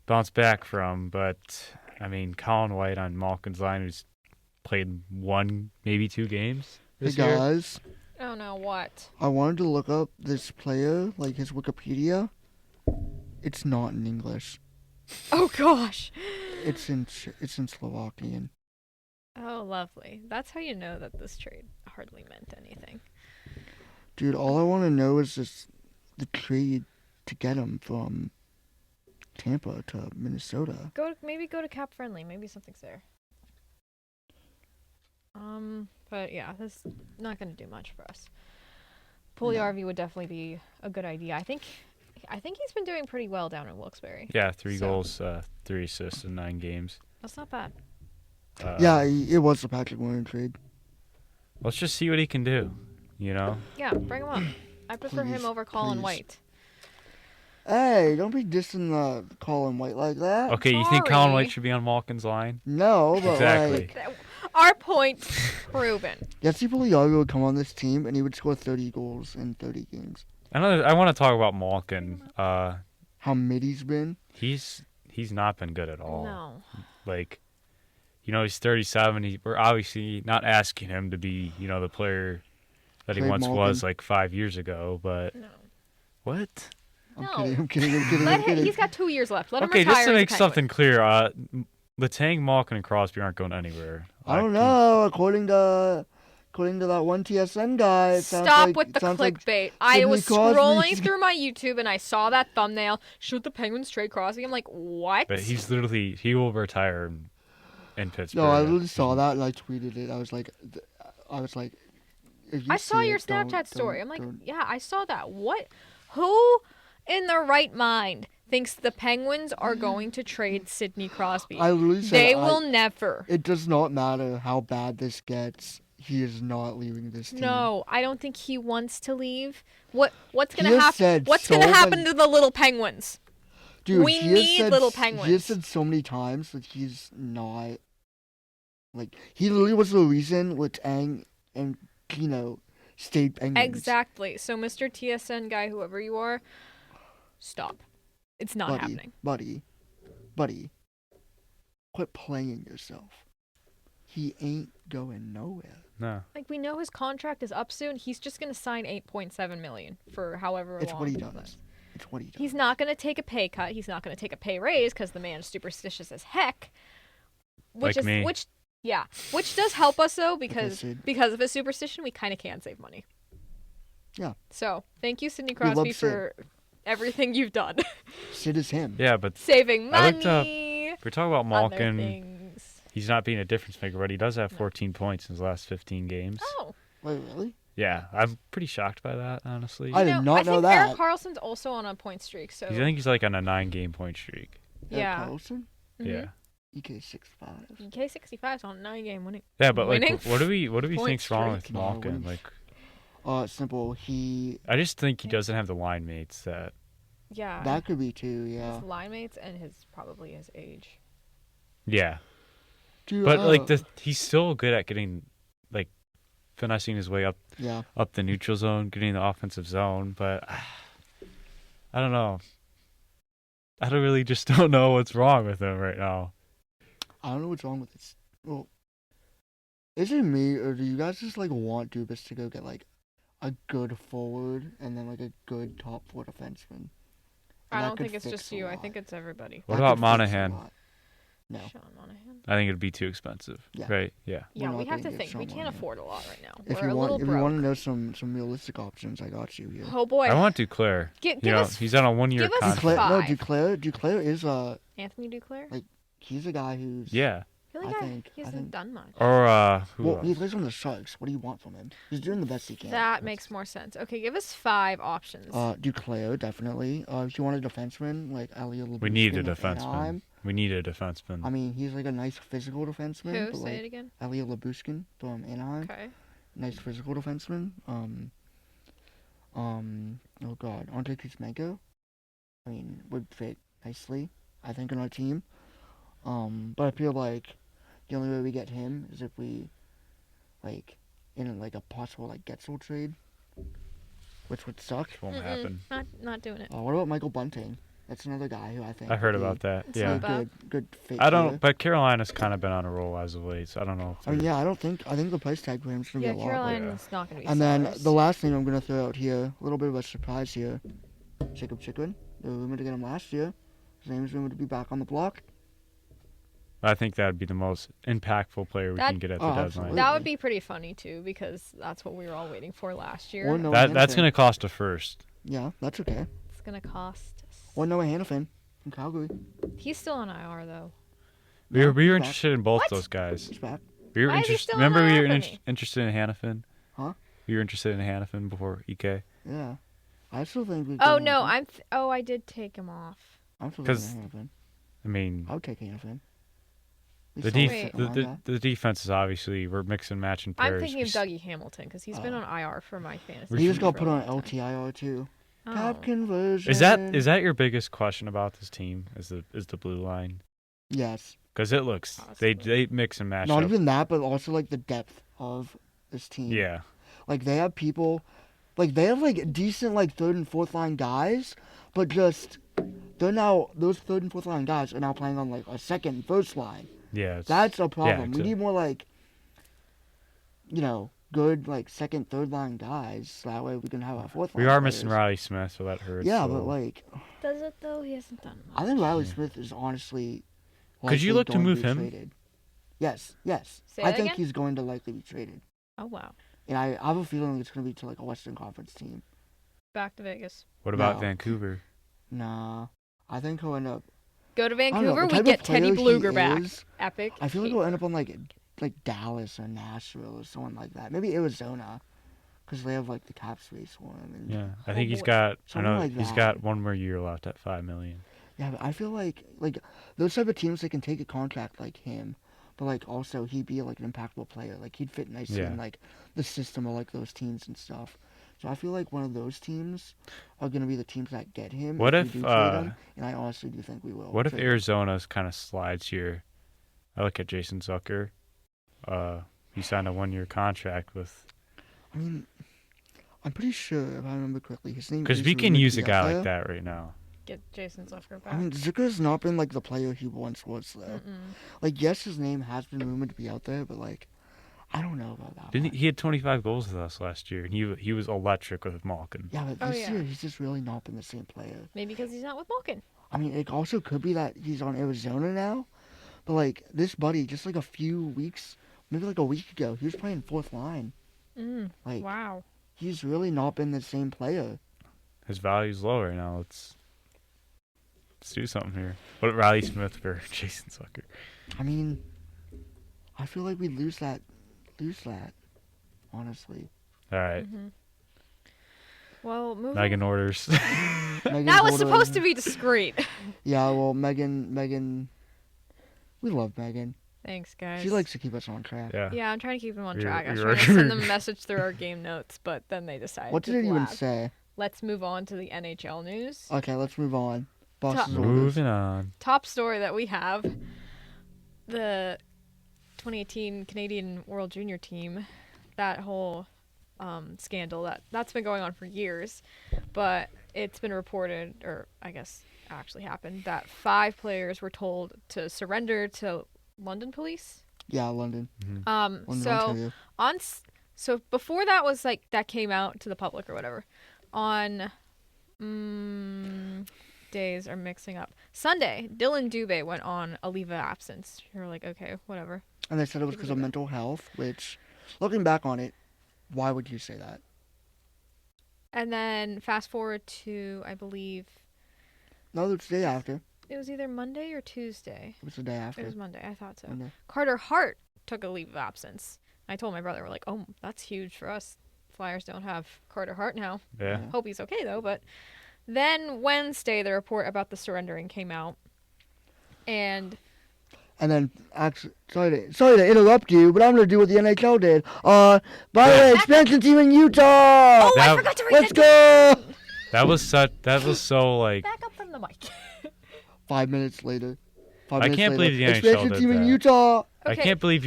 bounce back from. But, I mean, Colin White on Malkin's line, who's played 1, maybe 2 games Hey this year. guys, Oh no, what? I wanted to look up this player, like his Wikipedia. It's not in English. Oh gosh. It's in Slovakian. Oh, lovely. That's how you know that this trade hardly meant anything. Dude, all I want to know is just the trade to get him from Tampa to Minnesota. Maybe go to Cap Friendly. Maybe something's there. But yeah, this is not going to do much for us. Puljujarvi would definitely be a good idea. I think he's been doing pretty well down in Wilkes-Barre. Yeah, 3 So- goals, 3 assists in 9 games. That's not bad. Yeah, it was the Patrick Maroon trade. Let's just see what he can do, Yeah, bring him up. I prefer him Please, over Colin please. White. Hey, don't be dissing Colin White like that. Okay, you think Colin sorry. White should be on Malkin's line? No, but Exactly. like, Our point proven. Jesse Puljujarvi would come on this team and he would score 30 goals in 30 games. I want to talk about Malkin. How mid he's been. He's not been good at all. No. Like, he's 37. We're obviously not asking him to be, the player that he Trade once Malkin. was like 5 years ago. But No. what? I'm No. kidding, I'm kidding, I'm kidding, Let I'm him, kidding. he's got 2 years left. Let him Okay, retire. just to as a make Penguin. something clear, Letang, Malkin, and Crosby aren't going anywhere. I don't know. According to that one TSN guy, it sounds Stop like, with the it sounds like clickbait. I Sidney was Crosby's- scrolling through my YouTube and I saw that thumbnail. Should the Penguins trade Crosby? I'm like, what? But he will retire in Pittsburgh. No, I literally saw that and I tweeted it. I was like, if you I saw see your it, don't- Snapchat story. don't- I'm like, don't- yeah, I saw that. What? Who in their right mind thinks the Penguins are going to trade Sidney Crosby? I literally said They will never. It does not matter how bad this gets. He is not leaving this team. No, I don't think he wants to leave. What's He gonna has happen? said What's so gonna happen many- to the little Penguins? Dude, We he has need said little He has Penguins. said so many times that he's not. Like, he literally was the reason Letang and Kino stayed Penguins. Exactly. So, Mr. TSN guy, whoever you are, stop. It's not happening. Buddy. Quit playing yourself. He ain't going nowhere. No. Like, we know his contract is up soon. He's just gonna sign $8.7 million for however It's long. what he it does. lasts. It's what he does. He's not gonna take a pay cut. He's not gonna take a pay raise because the man's superstitious as heck. Which Like me. Which does help us though I because said- because of his superstition we kind of can save money. Yeah. So thank you, Sidney We love Crosby, Sid. for everything you've done. Sid is him. Yeah, but Saving I looked up- money. if we're talking about Other Malkin. things. He's not being a difference maker, but he does have No. 14 points in his last 15 games. Oh. Wait, really? Yeah, I'm pretty shocked by that, honestly. I did not know think that. Eric Carlson's also on a point streak. So I think he's like on a 9-game point streak. Eric yeah. Carlson? Mhm. Yeah. EK65. K65 is on a 9-game winning. Yeah, but like, Winning what do we point think's wrong with streak. Malkin? No, Like, simple. I just think he doesn't have the line mates that. Yeah. That could be too, yeah. His line mates and probably his age. Yeah, Dude, but like he's still good at getting, like, finessing his way up Yeah. the neutral zone, getting the offensive zone. But I don't know. I don't know what's wrong with him right now. I don't know what's wrong with this. Well, is it me, or do you guys just, like, want Dubas to go get, like, a good forward and then, like, a good top 4 defenseman? I And that don't could think it's fix just a you. I lot. think it's everybody. What That about could fix a Monahan? lot. No. Sean Monahan. I think it'd be too expensive. Yeah. Right? Yeah. Yeah, We're we not have gonna to get think. We Sean can't Monahan. afford a lot right now. If We're you a want, little if broke. you want to know some realistic options, I got you here. Oh boy. I want Duclair. Give You know, us he's on a 1-year give us contract. Duclair, five. Duclair is Anthony Duclair. like, he's a guy who's Yeah. I feel I like think- he I hasn't think- done much. Or who well, else? he plays on the Sharks. What do you want from him? He's doing the best he can. That makes more sense. Okay, give us 5 options. Duclair definitely. If you want a defenseman like Elliot Labushkin, We need a with defenseman. Anaheim, We need a defenseman. I mean, he's like a nice physical defenseman. Who? But Say like it again. Elliot Labushkin from Anaheim, Okay. nice physical defenseman. Oh God, Andre Kuzmenko. I mean, would fit nicely, I think, on our team. But I feel like the only way we get him is if we, like, in like a possible like Getzel trade, which would suck. Won't happen. Not doing it. What about Michael Bunting? That's another guy who I think I heard would be about that. It's Yeah. not bad. good fit. I don't. here. But Carolina's kind of been on a roll as of late, so I don't know. If I mean, they're- yeah, I think the price tag for him is gonna Yeah, be a lot. Carolina's not going to be And then sellers. the last name I'm gonna throw out here, a little bit of a surprise here, Jacob Chikrin. They were rumored to get him last year. His name is rumored to be back on the block. I think that would be the most impactful player we That- can get at the Oh, deadline. absolutely. That would be pretty funny, too, because that's what we were all waiting for last year. Or Noah That's Hanifin. going to cost a first. Yeah, that's okay. It's going to cost us. Or Noah Hanifin from Calgary. He's still on IR, though. We were He's back. interested in both What? those guys. He's back. We were Why is he interested. still on Remember, we IR were for me? interested in Hannafin. Huh? We were interested in Hannafin before EK. Yeah. I still think we. Oh, no, I did take him off. I'm still 'cause- thinking Hanifin. I mean, I would take Hanifin. He's the, solid def- second the, line the guy. the defense is obviously we're mix and matching pairs. I'm thinking of We s- Dougie Hamilton, because he's been Oh. on IR for my fantasy. He just team got for put a on long time. LTIR too. Oh. Cap conversion. Is that your biggest question about this team? Is the blue line? Yes. Because it looks Possibly. they mix and match Not up. even that, but also like the depth of this team. Yeah, Like they have people, like they have like decent like third and fourth line guys, but just they're now those third and fourth line guys are now playing on like a second and first line. yeah. That's a problem. We exactly. need more like, good like second, third line guys. So that way we can have our fourth line. We are missing players. Riley Smith, so that hurts. Yeah, a but little. like Does it, though? He hasn't done much. I think Riley Smith is honestly. Could you likely look to going move be him? Traded. Yes. Say I that think again? he's going to likely be traded, Oh, wow. and I have a feeling it's going to be to like a Western Conference team. Back to Vegas. What about No. Vancouver? Nah, I think he'll end up. Go to I don't know, Vancouver, the we type of get Teddy player he Bluger back. is, Epic. I feel like he'll end up on like Dallas or Nashville or someone like that. Maybe Arizona, because they have like the cap space for him. And Yeah, I Oh, think he's boy. got. I Something know like he's that. got one more year left at $5 million. yeah, but I feel like those type of teams they can take a contract like him, but like also he'd be like an impactful player. Like he'd fit nicely Yeah. in like the system of like those teams and stuff. So I feel like one of those teams are gonna be the teams that get him. What we if, do trade him, and I honestly do think we will. What if trade him. Arizona's kind of slides here? I look at Jason Zucker. He signed a 1-year contract with. I mean, I'm pretty sure if I remember correctly, his name. Because is we can rumored to use a be guy out like there. that right now. Get Jason Zucker back. I mean, Zucker's not been like the player he once was though. Mm-mm. Like, yes, his name has been rumored to be out there, but like, I don't know about that. Didn't one. he had 25 goals with us last year, and he was electric with Malkin. Yeah, but Oh, this yeah. year he's just really not been the same player. Maybe because he's not with Malkin. I mean, it also could be that he's on Arizona now, but like this buddy, just like a few weeks, maybe like a week ago, he was playing fourth line. Mm. Like, Wow. he's really not been the same player. His value's low right now. Let's do something here. What Riley Smith for Jason Zucker? I mean, I feel like we lose that, honestly. All right. Mm-hmm. Well, moving. Megan orders. That was supposed to be discreet. Yeah, well, Megan, we love Megan. Thanks, guys. She likes to keep us on track. Yeah. Yeah, I'm trying to keep them on You're- track. I was you're- trying to send them a message through our game notes, but then they decided What to did it even blab. say? Let's move on to the NHL news. Okay, let's move on. Boss's orders. Moving on. Top story that we have, the 2018 Canadian World Junior team, that whole scandal, that's been going on for years, but it's been reported, or I guess actually happened, that 5 players were told to surrender to London police. Yeah, London. London, So Ontario. so before that was like that came out to the public or whatever, on days are mixing up. Sunday, Dylan Dubé went on a leave of absence. You're like, okay, whatever. And they said it was because of mental health, which, looking back on it, why would you say that? And then fast forward to, I believe, No, it's the day after. it was either Monday or Tuesday. It was the day after. It was Monday, I thought so. Monday. Carter Hart took a leave of absence. I told my brother, we're like, oh, that's huge for us. Flyers don't have Carter Hart now. Yeah. Hope he's okay, though. But then Wednesday, the report about the surrendering came out. And then, actually, sorry to interrupt you, but I'm going to do what the NHL did. By the way, expansion team in Utah! oh, I Now- forgot to read Let's that. go! That was so like Back up from the mic. 5 minutes later. I can't believe the NHL expansion did team in that. Utah! I Okay. can't believe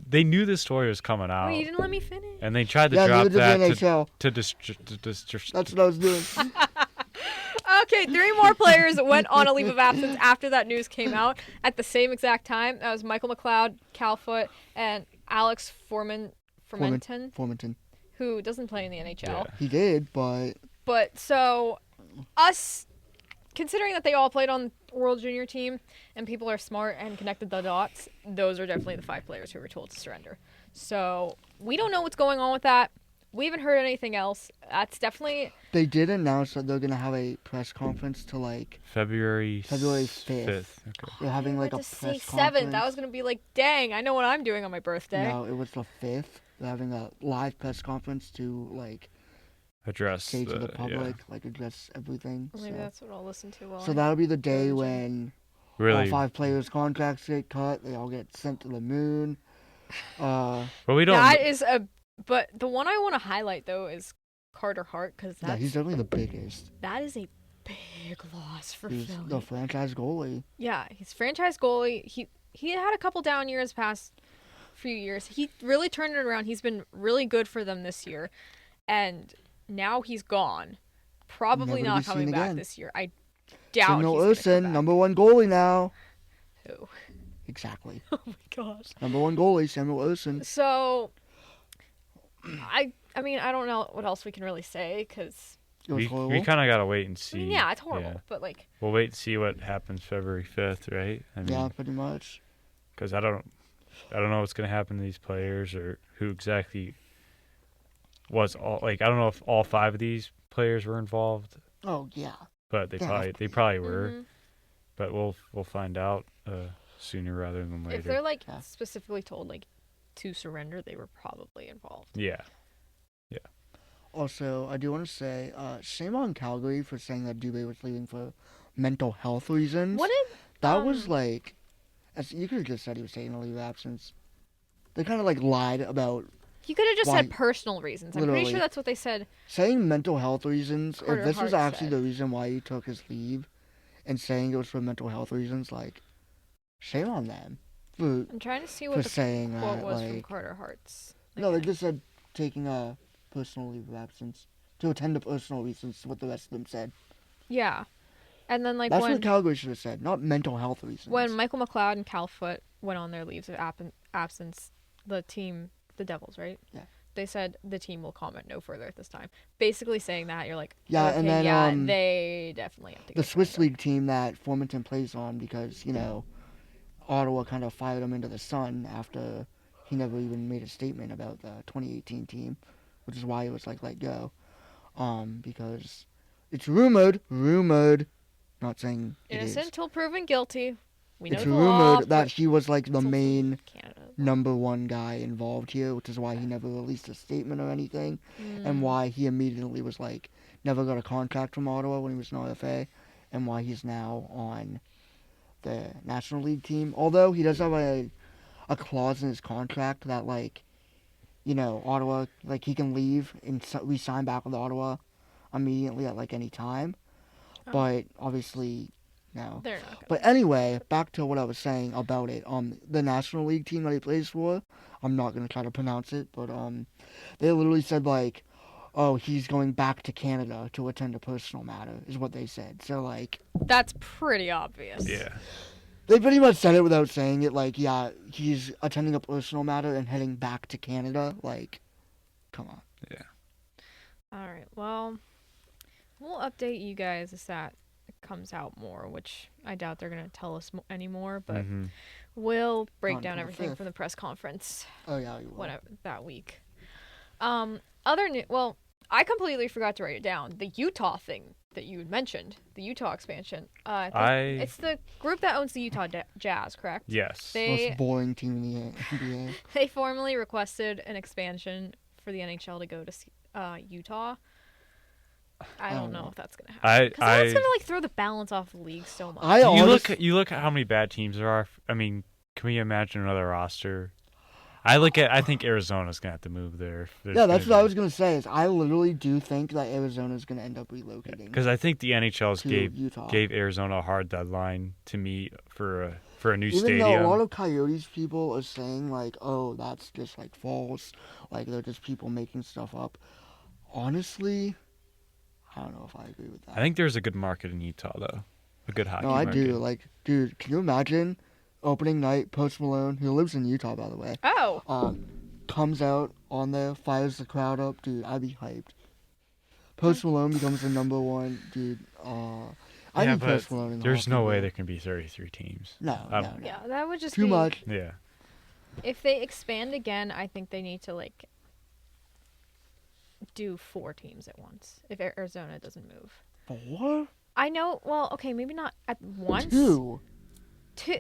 they knew this story was coming out. Wait, you didn't let me finish. And they tried to Yeah, drop neither did the that NHL. That's what I was doing. Okay, 3 more players went on a leave of absence after that news came out at the same exact time. That was Michael McLeod, Cal Foote, and Alex Formenton, who doesn't play in the NHL. Yeah. He did, but But so, us, considering that they all played on World Junior team and people are smart and connected the dots, those are definitely the 5 players who were told to surrender. So, we don't know what's going on with that. We haven't heard anything else. That's definitely... they did announce that they're going to have a press conference to, like, February 5th. Okay. They're having, like, a to press say conference. 7th. I was going to be like, dang, I know what I'm doing on my birthday. No, it was the 5th. They're having a live press conference to, like, Address say to the yeah. public, like, address everything. Or maybe so. that's what I'll listen to while So I'm that'll be the day Virgin. when all Really. 5 players' contracts get cut. They all get sent to the moon. But we don't. That is a... But the one I want to highlight, though, is Carter Hart, because Yeah, he's definitely the biggest. that is a big loss for He's Philly. the franchise goalie. Yeah, he's franchise goalie. He had a couple down years past few years. He really turned it around. He's been really good for them this year. And now he's gone. Probably Never to not be seen coming back again. this year. I doubt Samuel he's gonna come Olsen, back. number 1 goalie now. Who? Exactly. Oh my gosh. Number 1 goalie, Samuel Olsen. So I mean, I don't know what else we can really say because It was we horrible. kind of gotta wait and I see. mean, yeah, it's horrible, Yeah. but like We'll wait and see what happens February 5th, right? I mean, Yeah, pretty much. because I don't know what's gonna happen to these players or who exactly was all like. I don't know if all 5 of these players were involved, Oh, yeah. but they Yeah. probably were. mhm. But we'll find out sooner rather than later. If they're like Yeah. specifically told like to surrender, they were probably involved. Yeah. Also, I do want to say, shame on Calgary for saying that Dubé was leaving for mental health reasons. What did That was like, as you could have just said he was taking a leave of absence. They kind of like lied about you could have just Why- said personal reasons. I'm pretty Literally. sure that's what they said. saying mental health reasons. Carter if this was Hart actually said. the reason why he took his leave, and saying it was for mental health reasons, like, shame on them for I'm trying to see for what the saying quote that. was from Like, Carter Hart's. no, they just said taking a personal leave of absence to attend to personal reasons. What the rest of them said. Yeah, and then like That's when what Calgary should have said, not mental health reasons. when Michael McLeod and Cal Foote went on their leaves of absence, the Devils, right? Yeah. They said the team will comment no further at this time. Basically saying that you're like, Yeah, okay, and then, yeah, they definitely have to. the go Swiss surrender. League team that Formenton plays on, because Ottawa kind of fired him into the sun after he never even made a statement about the 2018 team, which is why he was like let go. Because it's rumored, not saying it is. Innocent till proven guilty. We know It's the law. rumored that he was like the it's also main Canada. number one guy involved here, which is why he never released a statement or anything, and why he immediately was like never got a contract from Ottawa when he was an RFA, and why he's now on the National League team. Although he does have a clause in his contract that like, Ottawa, like he can leave and re-sign back with Ottawa immediately at like any time, but obviously. No. They're not gonna. But anyway, back to what I was saying about it. The National League team that he plays for, I'm not gonna try to pronounce it, but they literally said like, oh, he's going back to Canada to attend a personal matter, is what they said. So like, That's pretty obvious. Yeah. they pretty much said it without saying it. Like, yeah, he's attending a personal matter and heading back to Canada. Like, come on. Yeah. All right. Well, we'll update you guys as that comes out more, which I doubt they're gonna tell us anymore. But we'll break On down the everything 5th. from the press conference Oh yeah, you will. whatever that week. Well, I completely forgot to write it down. The Utah thing that you had mentioned, the Utah expansion. It's the group that owns the Utah Jazz, correct? Yes. They Most boring team in the NBA. they formally requested an expansion for the NHL to go to Utah. I don't know if that's gonna happen. Because that's gonna like throw the balance off the league so much. You look at how many bad teams there are. I mean, can we imagine another roster? I think Arizona's gonna have to move there. Yeah, that's what I was gonna say. Is I literally do think that Arizona's gonna end up relocating. Because I think the NHL's to Utah. gave Arizona a hard deadline to meet for a new Even stadium. though a lot of Coyotes people are saying like, oh, that's just like false, like they're just people making stuff up. Honestly, I don't know if I agree with that. I think there's a good market in Utah though, a good hockey No, I market. do. Like, dude, can you imagine opening night? Post Malone, who lives in Utah, by the way, Oh, comes out on there, fires the crowd up, dude. I'd be hyped. Post Malone becomes the number one, dude. I Yeah, need but Post Malone. In the there's hockey no way world. there can be 33 teams. No, no. yeah, that would just Too be much. Yeah. If they expand again, I think they need to like do 4 teams at once. If Arizona doesn't move. 4? I know. Well, okay, maybe not at once. 2.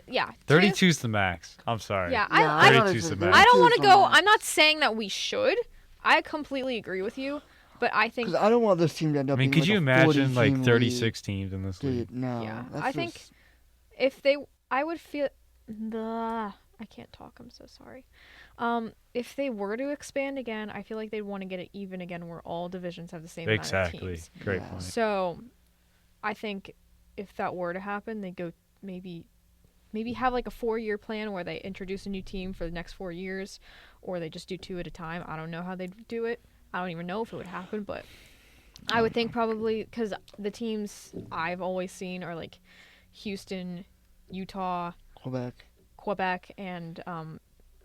Yeah. 32 is the max. I'm sorry. Yeah, Yeah, I 32 is the max. I don't want to 32 is the go. max. I'm not saying that we should. I completely agree with you, but I think Because I don't want this team to end I up mean, being could like you a imagine 40 like team 36 teams in this league. league? Dude, no. Yeah, that's I think just- if they, I would feel I can't talk. I'm so sorry. If they were to expand again, I feel like they'd want to get it even again, where all divisions have the same amount of Exactly. teams. Great Yeah. point. So, I think if that were to happen, they go maybe have like a 4-year plan where they introduce a new team for the next 4 years, or they just do 2 at a time. I don't know how they'd do it. I don't even know if it would happen, but I would think probably because the teams I've always seen are like Houston, Utah, Quebec, and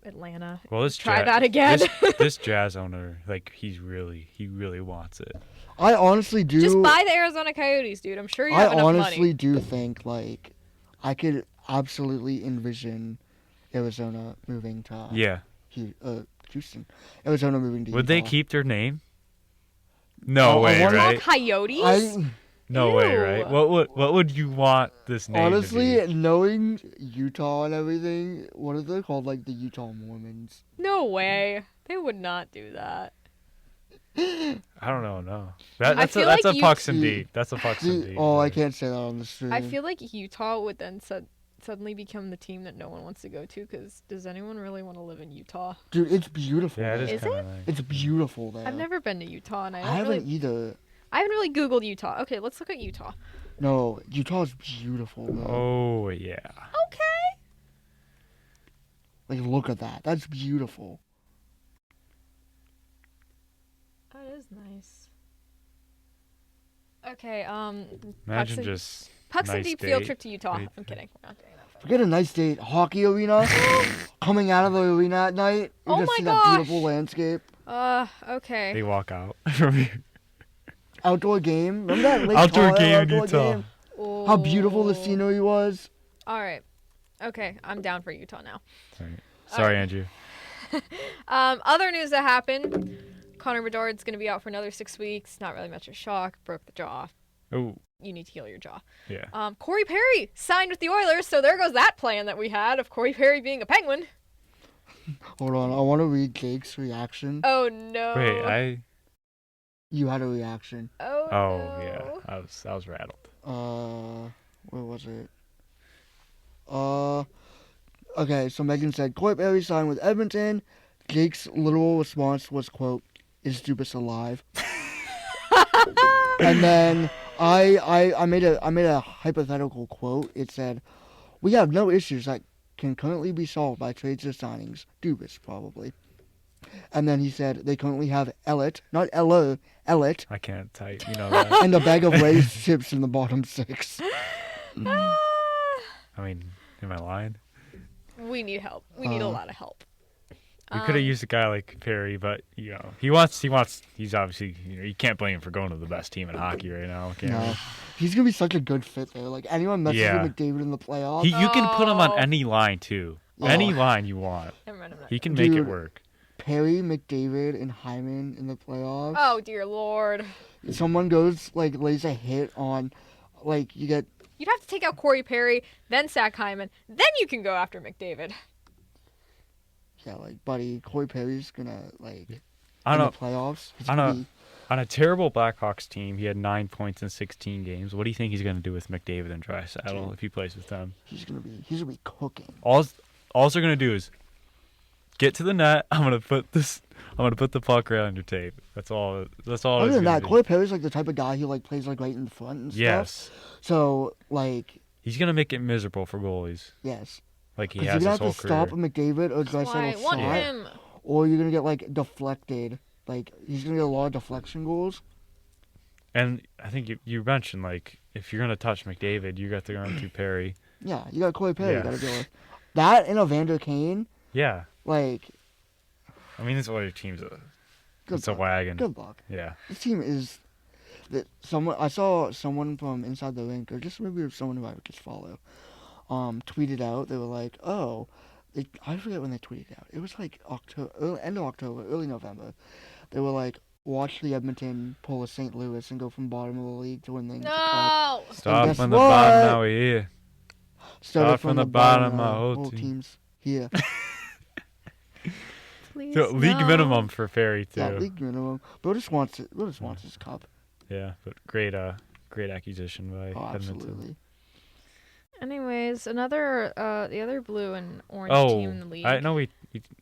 Atlanta. Well, let's Try that again. This Jazz owner, like he really wants it. I honestly do. Just buy the Arizona Coyotes, dude. I'm sure you I have enough honestly money. do think like I could absolutely envision Arizona moving to Yeah. Houston. Arizona moving to Would Utah. they keep their name? No I way, wonder- right? Coyotes? No way, Ew. right? What would you want this name Honestly, to be? knowing Utah and everything, what are they called? Like the Utah Mormons. No way. They would not do that. I don't know. No, I that's feel a like pucks and See- deep. That's a pucks and deep. Oh, I can't say that on the stream. I feel like Utah would then suddenly become the team that no one wants to go to, because does anyone really want to live in Utah? Dude, it's beautiful. Yeah, it there. is Is kind of nice. It's beautiful there. I've never been to Utah, and I I haven't either. haven't really Googled Utah. Okay, let's look at Utah. No, Utah's beautiful though. Oh yeah. Okay. Like, look at that. That's beautiful. That is nice. Okay, Imagine and- just Pucks and nice Deep field date. trip to Utah. Great. I'm kidding. We're not doing that. Forget a nice date. Hockey arena. Coming out of the arena at night. You Oh just my see gosh. that beautiful landscape. Okay. They walk out from here. Outdoor game. Remember that Lake Outdoor Tahoe game in outdoor Utah. game? How beautiful the Oh. scenery was. All right. Okay, I'm down for Utah now. Sorry, right. Andrew. Other news that happened: Connor Bedard's going to be out for another 6 weeks. Not really much of a shock. Broke the jaw. Oh, You need to heal your jaw. yeah. Corey Perry signed with the Oilers, so there goes that plan that we had of Corey Perry being a Penguin. Hold on, I want to read Jake's reaction. Oh no. Wait, You had a reaction. Oh Oh, no. yeah. I was rattled. Where was it? Okay, so Megan said, Corey Perry signed with Edmonton. Jake's literal response was, quote, is Dubas alive? And then I made a hypothetical quote. It said, we have no issues that can currently be solved by trades or signings. Dubas, probably. And then he said they currently have Elliott, not Ella, Elliott, I can't type. You know that. and a bag of Lay's chips in the bottom 6. Ah, I mean, am I lying? we need help. We need a lot of help. We could have used a guy like Perry, but you know, he's obviously, you know, you can't blame him for going to the best team in hockey right now. Can No. you? He's going to be such a good fit there. Like, anyone messes Yeah. with McDavid in the playoffs. You can put him on Oh. any line too. Yeah. Any line you want. Never mind, I'm not He can gonna- make it Dude. work. Perry, McDavid, and Hyman in the playoffs. Oh dear lord. Someone goes, like, lays a hit on, like, you get, You'd have to take out Corey Perry, then Zach Hyman, then you can go after McDavid. yeah, like, buddy, Corey Perry's going to, like, I in don't the playoffs. He's I gonna don't- be- On a terrible Blackhawks team, he had 9 points in 16 games. What do you think he's going to do with McDavid and Draisaitl if he plays with them? he's gonna be cooking. All they're going to do is get to the net. I'm going to put the puck right on your tape. That's all. Other it's than gonna that, be. Corey Perry's, like, the type of guy who, like, plays, like, right in the front and stuff. Yes. So, like, He's going to make it miserable for goalies. yes. Like he Because has you're his gonna whole have to stop career. McDavid or That's why I Draisaitl want shot, him. or you're gonna get like deflected. Like he's gonna get a lot of deflection goals. And I think you mentioned, like, if you're going to touch McDavid, you got to go into Perry. Yeah, you got Corey Perry. Yeah. You gotta deal with that and Evander Kane. Yeah. Like, I mean, this Oilers team's good it's a luck. wagon. Good luck. Yeah. This team is that someone. I saw someone from inside the rink, or just maybe it was someone who I would just follow. Tweeted out. They were like, "Oh, I forget when they tweeted out. It was like end of October, early November. They were like, watch the Edmonton pull a St. Louis and go from bottom of the league to winning the cup. No. Start guess from the what? bottom, now we're here. Started from the bottom, my whole whole team. team's here. Please. So, league no. minimum for Perry, too. Yeah, league minimum. Broadus wants it. Broadus wants his cup. Yeah, but great acquisition by Oh, Edmonton. absolutely. Anyways, the other blue and orange Oh, team in the league. I know we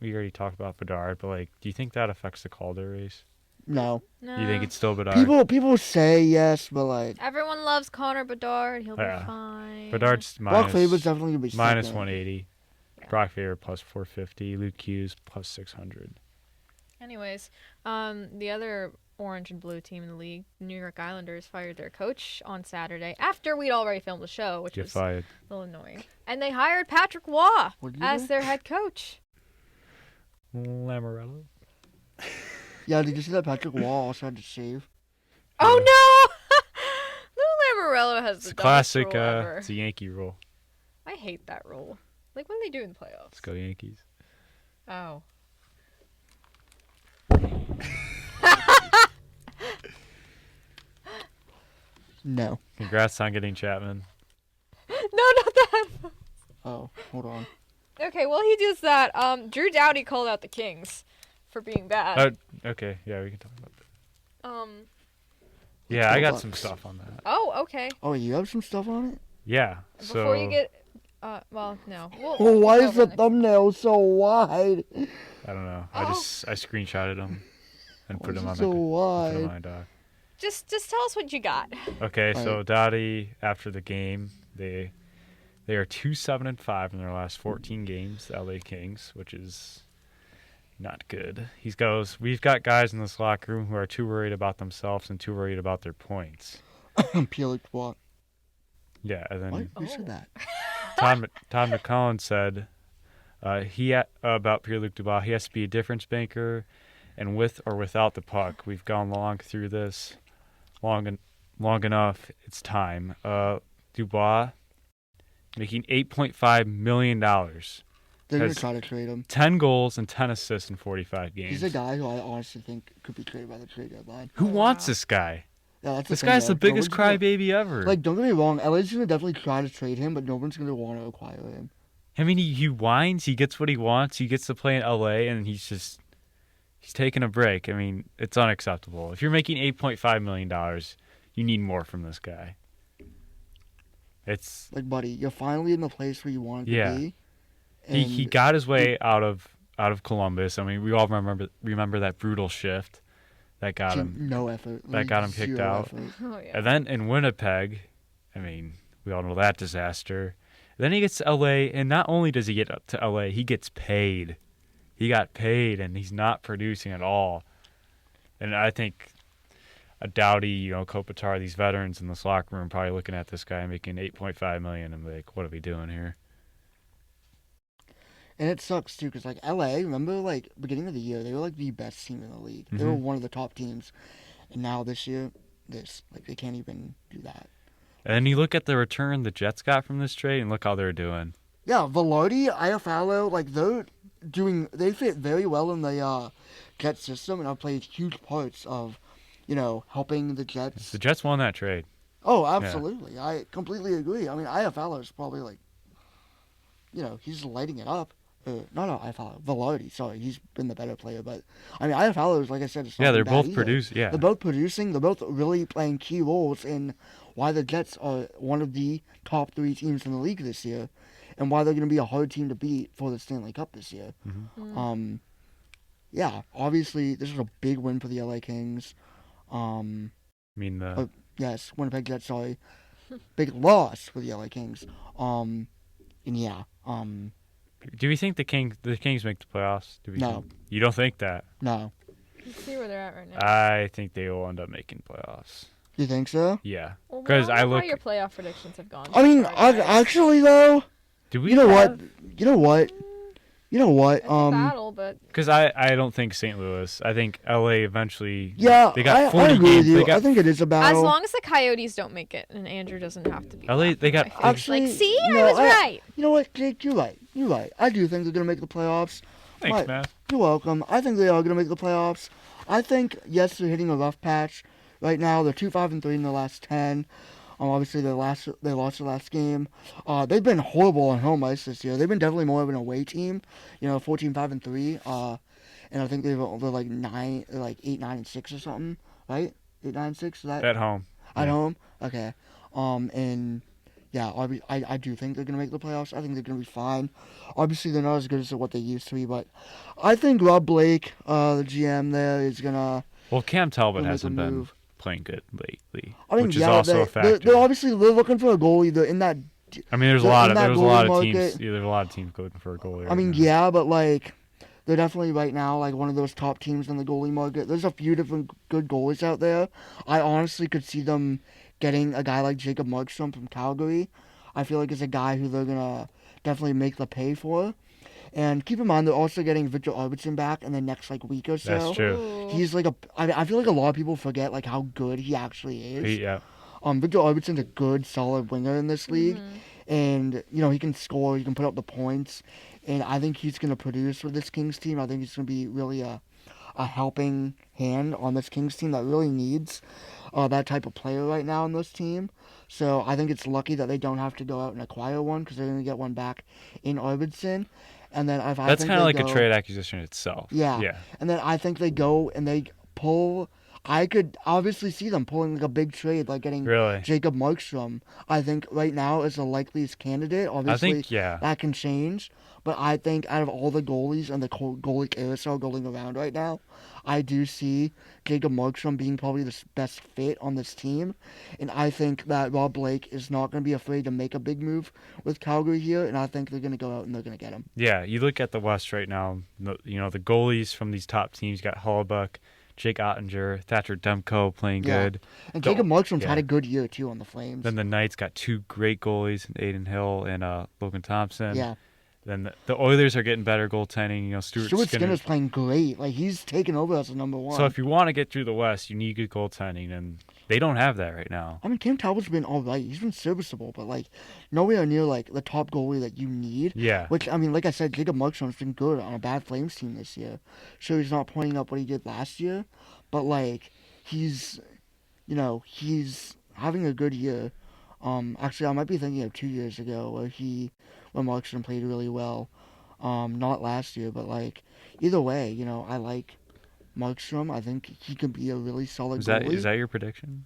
already talked about Bedard, but, like, do you think that affects the Calder race? No. No. Do you think it's still Bedard? People say yes, but like Everyone loves Connor Bedard. He'll Yeah. be fine. Bedard's Brock Faber's minus, definitely gonna be minus second. 180. Yeah. Brock Faber plus 450. Luke Hughes plus 600. Anyways, the other orange and blue team in the league, the New York Islanders, fired their coach on Saturday after we'd already filmed the show, which Get was fired. a little annoying. And they hired Patrick Waugh What did you as say? their head coach. Lamorello. Yeah, did you see that Patrick Wall also had to shave? Oh no! Lou Lamoriello has It's the a dumbest classic. rule ever. It's a Yankee rule. I hate that rule. Like, what do they do in the playoffs? Let's go Yankees. Oh. No. Congrats on getting Chapman. No, not that. Oh, hold on. Okay, well, he does that. Drew Doughty called out the Kings for being bad. Okay, yeah, we can talk about that. Um. Yeah, I got Bucks. some stuff on that. Oh, okay. Oh, you have some stuff on it? Yeah. Before so you get, well, no. We'll Oh, why go is the over it. thumbnail so wide? I don't know. Oh. I screenshotted them and Why put is them it on so put 'em wide? on my doc. Just tell us what you got. Okay, so Right. Dottie, after the game, they are 2-7-5 in their last 14 games, the LA Kings, which is not good. He goes, "We've got guys in this locker room who are too worried about themselves and too worried about their points." Pierre-Luc Dubois. Yeah, and then What? Who Oh. said that? Tom McCollum said about Pierre-Luc Dubois, he has to be a difference maker, and with or without the puck, we've gone long through this long enough. It's time. Dubois making $8.5 million. They're going has to try to trade him. 10 goals and 10 assists in 45 games. He's a guy who I honestly think could be traded by the trade deadline. Who Oh, wants wow. this guy? Yeah, that's This the thing, guy's though. the biggest No one's crybaby ever. Like, don't get me wrong, LA's going to definitely try to trade him, but no one's going to want to acquire him. I mean, he whines. He gets what he wants. He gets to play in LA, and he's taking a break. I mean, it's unacceptable. If you're making $8.5 million, you need more from this guy. It's Like, buddy, you're finally in the place where you wanted to be. he got his way out of Columbus. I mean, we all remember that brutal shift that got him. No effort. That got him kicked out. Oh, yeah. And then in Winnipeg, I mean, we all know that disaster. Then he gets to LA, and not only does he get up to LA, he gets paid. He got paid, and he's not producing at all. And I think a Doughty, Kopitar, these veterans in this locker room probably looking at this guy making $8.5 million and like, what are we doing here? And it sucks, too, because, like, LA, remember, like, beginning of the year, they were, like, the best team in the league. They were one of the top teams. And now this year, they can't even do that. And then you look at the return the Jets got from this trade, and look how they're doing. Yeah, Velarde, Iafallo, like, they fit very well in the Jets system, and have played huge parts of, helping the Jets. The Jets won that trade. Oh, absolutely. Yeah. I completely agree. I mean, Iafallo is probably, like, he's lighting it up. No, Iafallo. Velarde, sorry. He's been the better player, but, I mean, Iafallo is, like I said, it's not They're bad both either. producing. Yeah. They're both producing. They're both really playing key roles in why the Jets are one of the top 3 teams in the league this year, and why they're going to be a hard team to beat for the Stanley Cup this year. Mm-hmm. Yeah, obviously, this was a big win for the LA Kings. Yes, Winnipeg Jets, sorry. Big loss for the LA Kings. And yeah, Do we think the Kings make the playoffs? No. You don't think that? no. Let's see where they're at right now. I think they will end up making playoffs. You think so? Yeah. Well, 'cause we all I know look- how your playoff predictions have gone. I mean, so far, guys. actually, though, Do we? you know what? It's a battle, but Because I don't think St. Louis. I think LA eventually. Yeah, They got I 40 agree with games. you. They got I think it is a battle. as long as the Coyotes don't make it, and Andrew doesn't have to be. LA, they got- laughing in my face. Actually, like, see, no, I was right. You know what, Jake? You're right. I do think they're going to make the playoffs. Thanks, But man. You're welcome. I think they are going to make the playoffs. I think, yes, they're hitting a rough patch right now. They're 2-5-3 in the last 10. Obviously, they lost their last game. They've been horrible on home ice this year. They've been definitely more of an away team. 14-5-3. And I think they're like 8, 9, and 6 or something, right? 8, 9, 6. Is that At home. at Yeah. home? Okay. And yeah, I do think they're gonna make the playoffs. I think they're gonna be fine. Obviously, they're not as good as what they used to be, but I think Rob Blake, the GM there, is gonna Well, Cam Talbot make a hasn't been move. playing good lately, I mean, which yeah, is also a factor. they're obviously looking for a goalie. They're in that. I mean, there's a they're lot in of that there's a lot goalie of teams. market. Yeah, there's a lot of teams looking for a goalie. I mean, right now. yeah, but like, they're definitely right now like one of those top teams in the goalie market. There's a few different good goalies out there. I honestly could see them getting a guy like Jacob Markstrom from Calgary. I feel like it's a guy who they're gonna definitely make the pay for. And keep in mind, they're also getting Victor Arvidsson back in the next week or so. That's true. Ooh. He's I feel like a lot of people forget how good he actually is. Yeah. Victor Arvidsson's a good, solid winger in this league, and he can score, he can put up the points, and I think he's gonna produce for this Kings team. I think he's gonna be really a helping hand on this Kings team that really needs that type of player right now in this team. So I think it's lucky that they don't have to go out and acquire one because they're gonna get one back in Arvidsson. And then That's kind of like a trade acquisition itself. Yeah. Yeah. And then I think they go and they pull. I could obviously see them pulling a big trade, like getting Really. Jacob Markstrom. I think right now is the likeliest candidate. Obviously, I think yeah. that can change. But I think out of all the goalies and the goalie carousel going around right now, I do see Jacob Markstrom being probably the best fit on this team. And I think that Rob Blake is not going to be afraid to make a big move with Calgary here. And I think they're going to go out and they're going to get him. Yeah, you look at the West right now. The goalies from these top teams got Hellebuck, Jake Ottinger, Thatcher Demko playing Yeah. good. And Jacob Markstrom's yeah. had a good year too on the Flames. Then the Knights got 2 great goalies, Aiden Hill and Logan Thompson. Yeah. Then the Oilers are getting better goaltending. Stuart Skinner's playing great. He's taken over as the number one. So if you want to get through the West, you need good goaltending, and They don't have that right now. I mean, Cam Talbot's been all right. He's been serviceable, but like nowhere near like the top goalie that you need. Yeah. Which I mean, like I said, Jacob Markstrom's been good on a bad Flames team this year. Sure, he's not pointing up what he did last year, but like he's having a good year. Actually, I might be thinking of 2 years ago when Markstrom played really well. Not last year, but like either way, I like Markstrom. I think he can be a really solid goalie. Is that your prediction?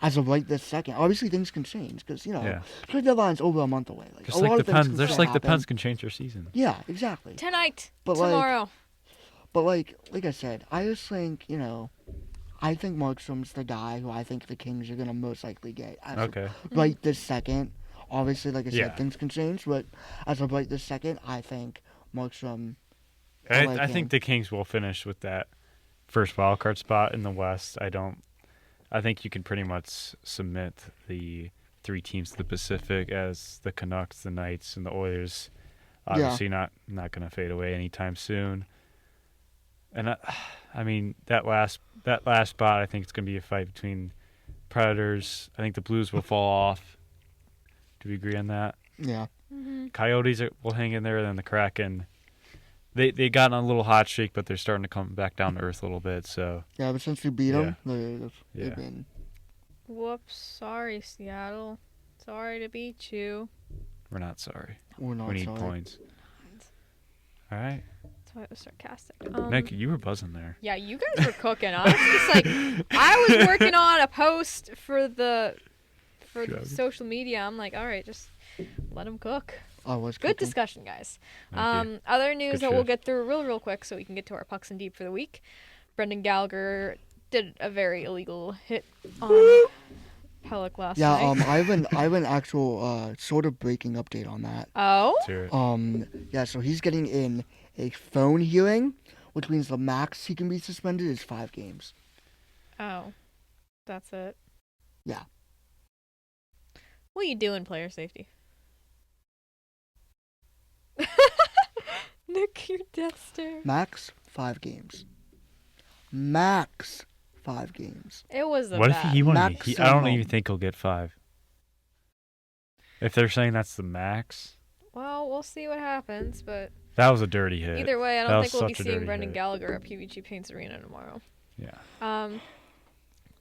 As of right this second. Obviously, things can change because Yeah. trade deadline's over a month away. Like, Just a like lot the of things Pens. can Just still like the happen. Pens can change their season. Yeah, exactly. Tonight, But tomorrow. like I said, I just think I think Markstrom's the guy who I think the Kings are gonna most likely get. As of Okay. right this second. Obviously, like I said, Yeah. things can change, but as of right this second, I think Markstrom. I think the Kings will finish with that first wild card spot in the West. I think you can pretty much submit the 3 teams to the Pacific as the Canucks, the Knights, and the Oilers. Obviously, not going to fade away anytime soon. And I mean that last spot, I think it's going to be a fight between Predators. I think the Blues will fall off. Do we agree on that? Yeah. Mm-hmm. Coyotes will hang in there, then the Kraken. They got on a little hot streak, but they're starting to come back down to earth a little bit. So Yeah, but since we beat them, Yeah. they've been. Whoops. Sorry, Seattle. Sorry to beat you. we're not sorry. We're not We need sorry. points. All right, That's why it was sarcastic. Nick, you were buzzing there. Yeah, you guys were cooking. I was just like, I was working on a post for the Sure. social media. I'm like, all right, just let them cook. I was Good cooking. discussion, guys. Thank you. Other news Good that we'll shift. get through real quick so we can get to our pucks and deep for the week. Brendan Gallagher did a very illegal hit on Pellick last Yeah, night. I have an actual sort of breaking update on that. Oh? Let's hear it. Yeah, so he's getting in a phone hearing, which means the max he can be suspended is 5 games. Oh. That's it. Yeah. What are you doing, player safety? Nick, your death stare. Max 5 games. Max 5 games. It was a What if bad. he wanted? Max I don't minimum. even think he'll get 5. If they're saying that's the max, Well, we'll see what happens, but that was a dirty hit. either way, I That don't was think we'll be such a seeing dirty Brendan hit. Gallagher at PVG Paints Arena tomorrow. Yeah.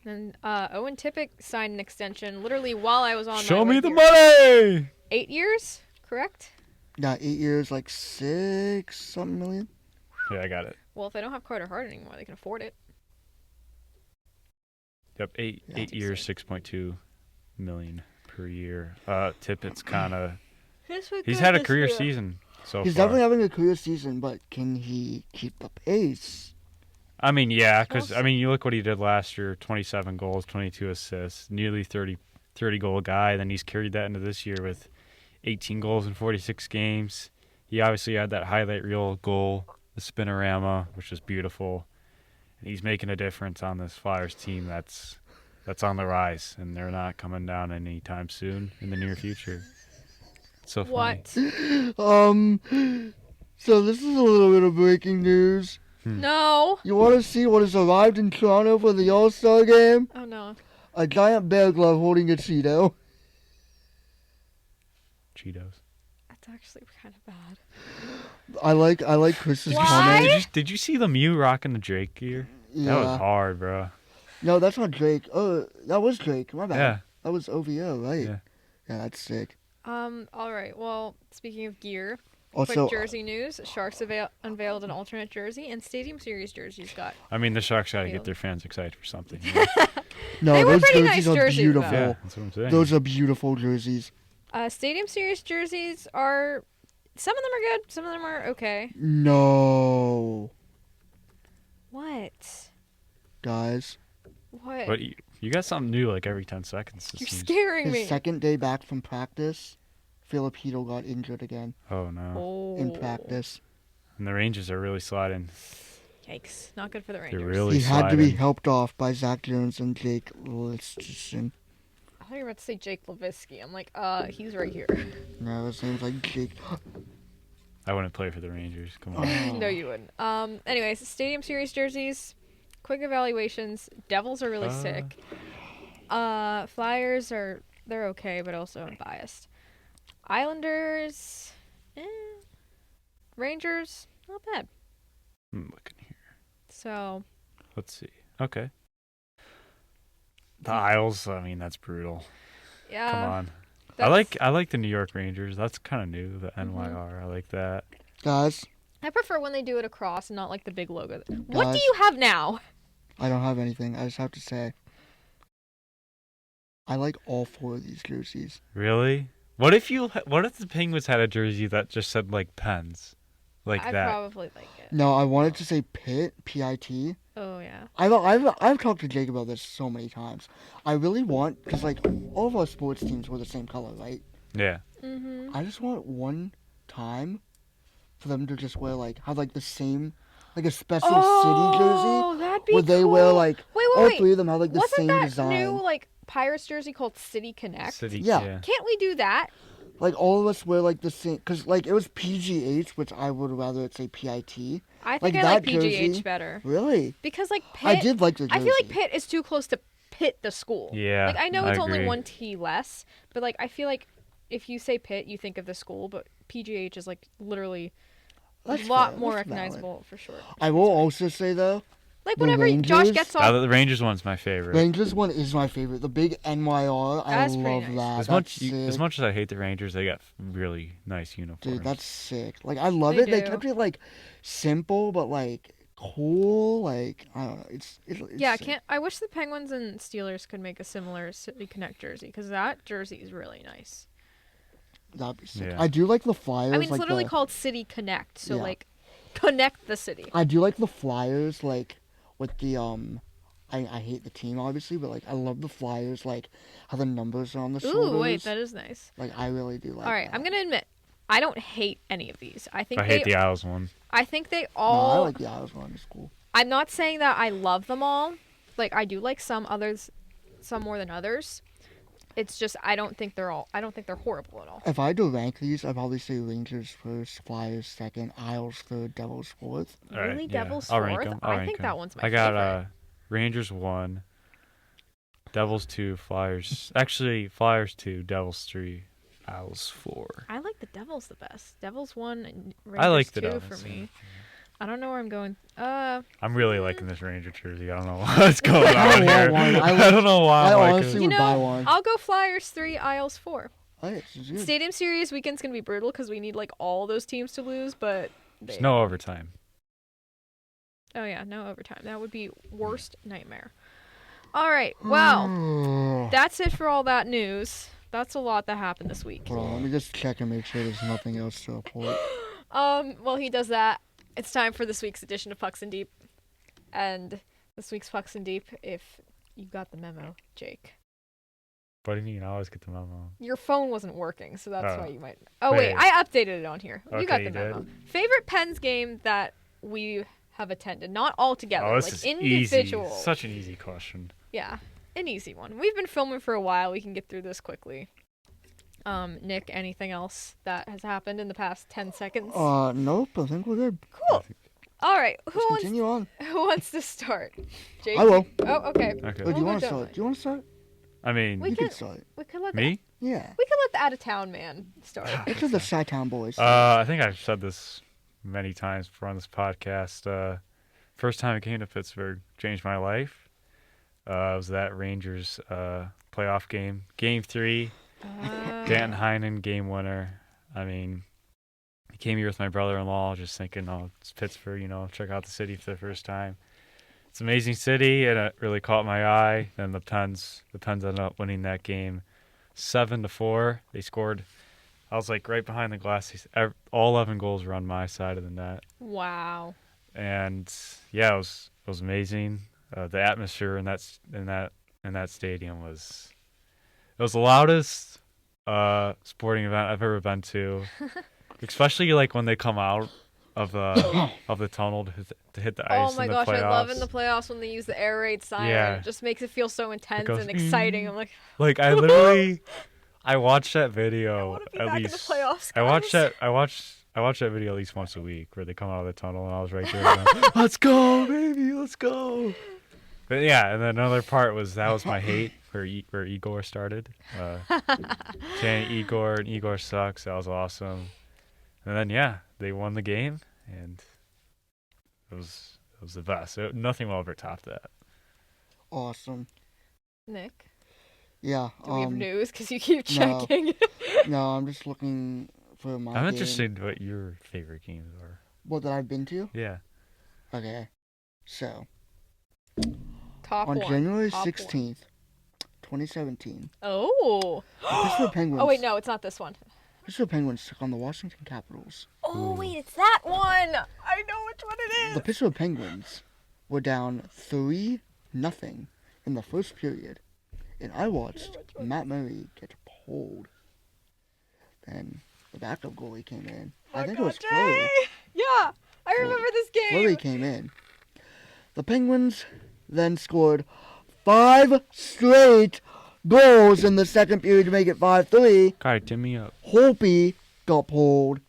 And Owen Tippett signed an extension literally while I was on Show my me way the here. money. 8 years, correct? Yeah, 8 years, like 6 something million. Yeah, I got it. Well, if they don't have Carter Hart anymore, they can afford it. Yep, eight Yeah. 8 years, 6.2 million per year. Tippett's kind of he's had a career season so He's far. definitely having a career season, but can he keep the pace? I mean, yeah, because Well, you look what he did last year: 27 goals, 22 assists, nearly 30 goal guy. Then he's carried that into this year with 18 goals in 46 games. He obviously had that highlight reel goal, the spinorama, which was beautiful. And he's making a difference on this Flyers team that's on the rise, and they're not coming down anytime soon in the near future. It's so funny. What? So this is a little bit of breaking news. No. You want to see what has arrived in Toronto for the All-Star game? Oh, no. A giant bear glove holding a Cheeto. Cheetos. That's actually kind of bad. I like Chris's Why? comment. Did you see the Mew rocking the Drake gear? Yeah. That was hard, bro. No, that's not Drake. Oh, that was Drake. My bad. Yeah. That was OVO, right? Yeah. Yeah, that's sick. All right. Well, speaking of gear, Also, quick jersey news. Sharks unveiled an alternate jersey, and Stadium Series jerseys got. I mean, the Sharks got to Field. get their fans excited for something. no, They were those pretty jerseys nice are jerseys, though. beautiful. Yeah, that's what I'm saying. Those are beautiful jerseys. Stadium Series jerseys are. Some of them are good. Some of them are okay. No, What? guys. What? But you got something new like every 10 seconds. it You're seems. scaring His me. second day back from practice, Filipino got injured again Oh, no. Oh. in practice. And the Rangers are really sliding. Yikes! Not good for the Rangers. They're really He had to be sliding. helped off by Zach Jones and Jake Listerson. I thought you were about to say Jake Levinsky. I'm like, he's right here. No, his name's like Jake. I wouldn't play for the Rangers. Come on. Oh. No, you wouldn't. Anyways, Stadium Series jerseys. Quick evaluations. Devils are really sick. Flyers they're okay, but also I'm biased. Islanders, Rangers, not bad. I'm looking here. So Let's see. Okay. The Isles. I mean, that's brutal. yeah, Come on. that's- I like the New York Rangers. That's kind of new. The Mhm. NYR. I like that. Guys, I prefer when they do it across and not like the big logo. What do Guys. you have now? I don't have anything. I just have to say, I like all 4 of these jerseys. Really? What if the Penguins had a jersey that just said like Pens, like I that? probably like it. No, I wanted to say Pitt, P-I-T. Oh yeah. I've talked to Jake about this so many times. I really want, because like all of our sports teams were the same color, right? Yeah. Mhm. I just want one time for them to just wear like have like the same, like a special city jersey Oh, that'd be where they cool. wear like Wait, all wait. 3 of them have like the Wasn't same that design. new like Pirates jersey called City Connect? City. Yeah. Can't we do that? Like all of us wear like the same, because like it was PGH, which I would rather it say PIT. I Like think I like that PGH jersey? better Really? because like Pitt. I did like the jersey. I feel like Pitt is too close to Pitt the school. Yeah. Like I know it's only agree. 1 T less, but like I feel like if you say Pitt, you think of the school, but PGH is like literally a That's lot fair, more that's valid. recognizable for sure. I will also say though, Like The whenever Josh Rangers? gets off, The Rangers one's my favorite. Rangers one is my favorite. The big NYR, That's I pretty love nice. that. As That's much sick. as I hate the Rangers, they got really nice uniforms. Dude, that's sick. Like I love They it. They do. kept it like simple but like cool. Like I don't know. It's yeah, sick. I wish the Penguins and Steelers could make a similar City Connect jersey because that jersey is really nice. That'd be sick. Yeah. I do like the Flyers. I mean, it's like literally the, called City Connect, so Yeah. like connect the city. I do like the Flyers, like with the I hate the team obviously, but like I love the Flyers, like how the numbers are on the shoulders. Ooh, wait, that is nice. Like I really do like. All right, that. I'm gonna admit, I don't hate any of these. I think I hate the Isles one. I think they No, all. I like the Isles one. It's cool. I'm not saying that I love them all. Like I do like some others, some more than others. It's just I don't think they're horrible at all. If I had to rank these, I'd probably say Rangers first, Flyers second, Isles third, Devils fourth. All right, Really, yeah. Devils I'll rank fourth? 'em, I'll I rank think 'em. that one's my I got favorite. Rangers 1, Devils 2, Flyers. Actually, Flyers 2, Devils 3, Isles 4. I like the Devils the best. Devils 1 and I like Rangers the 2 Devils. for me. I don't know where I'm going. I'm really liking this Ranger jersey. I don't know what's going I on want here. one. I don't know why. I I'm like honestly this. You would buy know, one. I'll go Flyers 3, Isles 4. Oh, yeah, it's good. Stadium Series weekend's gonna be brutal because we need like all those teams to lose, but There's no overtime. Oh yeah, no overtime. That would be worst nightmare. All right, well, that's it for all that news. That's a lot that happened this week. Hold on, let me just check and make sure there's nothing else to report. While he does that, it's time for this week's edition of Pucks and Deep. And this week's Pucks and Deep, if you got the memo, Jake. What do you mean? I always get the memo. Your phone wasn't working, so that's Oh. why you might. Oh wait, Wait. I updated it on here. You Okay, got the you memo. did? Favorite Pens game that we have attended, not all together, Oh, this like is individual. easy. Such an easy question. Yeah, an easy one. We've been filming for a while. We can get through this quickly. Nick, anything else that has happened in the past 10 seconds? Nope, I think we're good. Cool. All right, who Let's wants continue on. to start? Jake? I will. Oh, okay. Okay. Wait, do We'll you go want to down start? Do you want to start? I mean, We You can can start. we could let me? Yeah. the out of town man start. It's just the Chi-Town boys. I think I've said this many times before on this podcast. First time I came to Pittsburgh changed my life. It was that Rangers playoff game. Game 3, Dan Heinen, game winner. I mean, I came here with my brother-in-law just thinking, oh, it's Pittsburgh, check out the city for the first time. It's an amazing city, and it really caught my eye. And the Pens ended up winning that game 7-4. They scored. I was like right behind the glass. All 11 goals were on my side of the net. Wow. And yeah, it was amazing. The atmosphere in that stadium was the loudest sporting event I've ever been to. Especially like when they come out of the tunnel to hit the ice Oh my in the gosh, playoffs. I love in the playoffs when they use the air raid siren. Yeah. It just makes it feel so intense goes, and exciting. I'm like, Like I literally, I watched that video wanna be at back in the least. playoffs, I watched guys. I watched that video at least once a week where they come out of the tunnel and I was right there. Going, let's go, baby, let's go. But yeah, and then another part was my hate where Igor started. Chanting Igor and Igor sucks. That was awesome. And then yeah, they won the game, and it was the best. Nothing will ever top that. Awesome. Nick, Yeah. do we have news? Because you keep no. checking. No, I'm just looking for my I'm game. interested in what your favorite games are. What that I've been to? Yeah. Okay. So, Top on one. January Top 16th, 2017, Oh. the Pittsburgh Penguins. Oh wait, no, it's not this one. Pittsburgh Penguins took on the Washington Capitals. Oh Ooh. wait, it's that one. I know which one it The is. Pittsburgh Penguins were down 3-0 in the first period, and I watched Matt Murray get pulled. Then the backup goalie came in. I think it was Fleury. Yeah, I remember this game. Fleury came in. The Penguins then scored 5 straight goals in the second period to make it 5-3. God, tip me up. Holtby got pulled.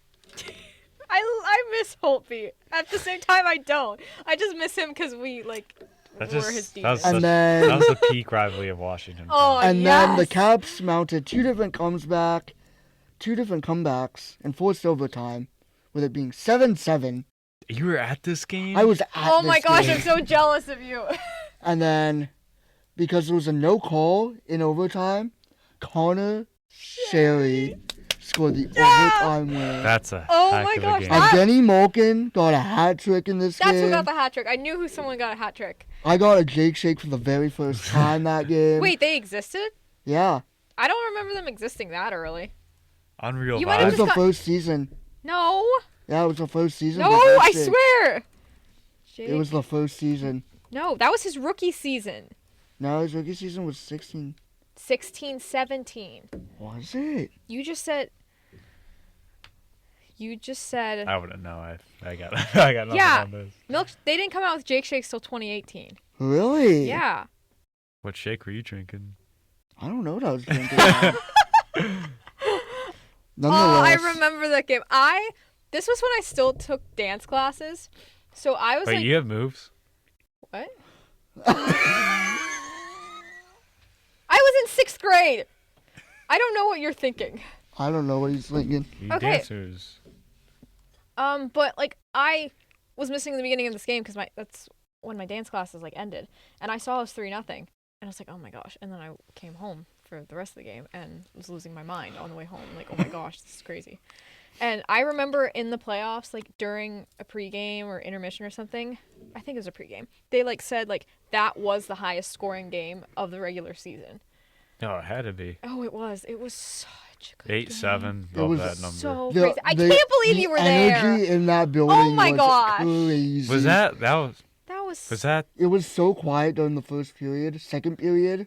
I miss Holtby. At the same time, I don't. I just miss him because we That were his that was, demons. And then- that was the peak rivalry of Washington. Oh, And then the yes. Caps mounted 2 different comebacks and forced overtime, with it being 7-7. You were at this game? I was at Oh my this gosh, game. I'm so jealous of you. And then, because there was a no call in overtime, Connor Sherry scored the overtime winner. That's a Oh heck my of a gosh, game. And that- Denny Malkin got a hat trick in this That's game. who got the hat trick. I knew who someone got a hat trick. I got a Jake Shake for the very first time that game. Wait, they existed? Yeah, I don't remember them existing that early. Unreal You might it have was vibes. the got- first season. No. Yeah, it was the first season. No, of Jake I Shake. swear. It was the first season. No, that was his rookie season. No, his rookie season was 16. 16, 17. Was it? You just said. I wouldn't know. I got I got nothing Yeah. on this. Milk. They didn't come out with Jake Shakes till 2018. Really? Yeah. What shake were you drinking? I don't know what I was drinking. Oh, Nonetheless, I remember that game. This was when I still took dance classes, so I was Wait, like, you have moves? what? I was in 6th grade. I don't know what you're thinking. I don't know what he's thinking. You Okay. dancers. But I was missing the beginning of this game because that's when my dance classes ended, and I saw it was 3-0, and I was like, oh my gosh, and then I came home for the rest of the game and was losing my mind on the way home, like, oh my gosh, this is crazy. And I remember in the playoffs, during a pregame or intermission or something, I think it was a pregame, they said that was the highest scoring game of the regular season. No, it had to be. Oh, it was such a good 8-7. game. It Love was that number. So The- crazy. I the- can't believe the you were energy there. in that building Oh my was gosh. crazy. Was that was Was that It was so quiet during the first period. Second period,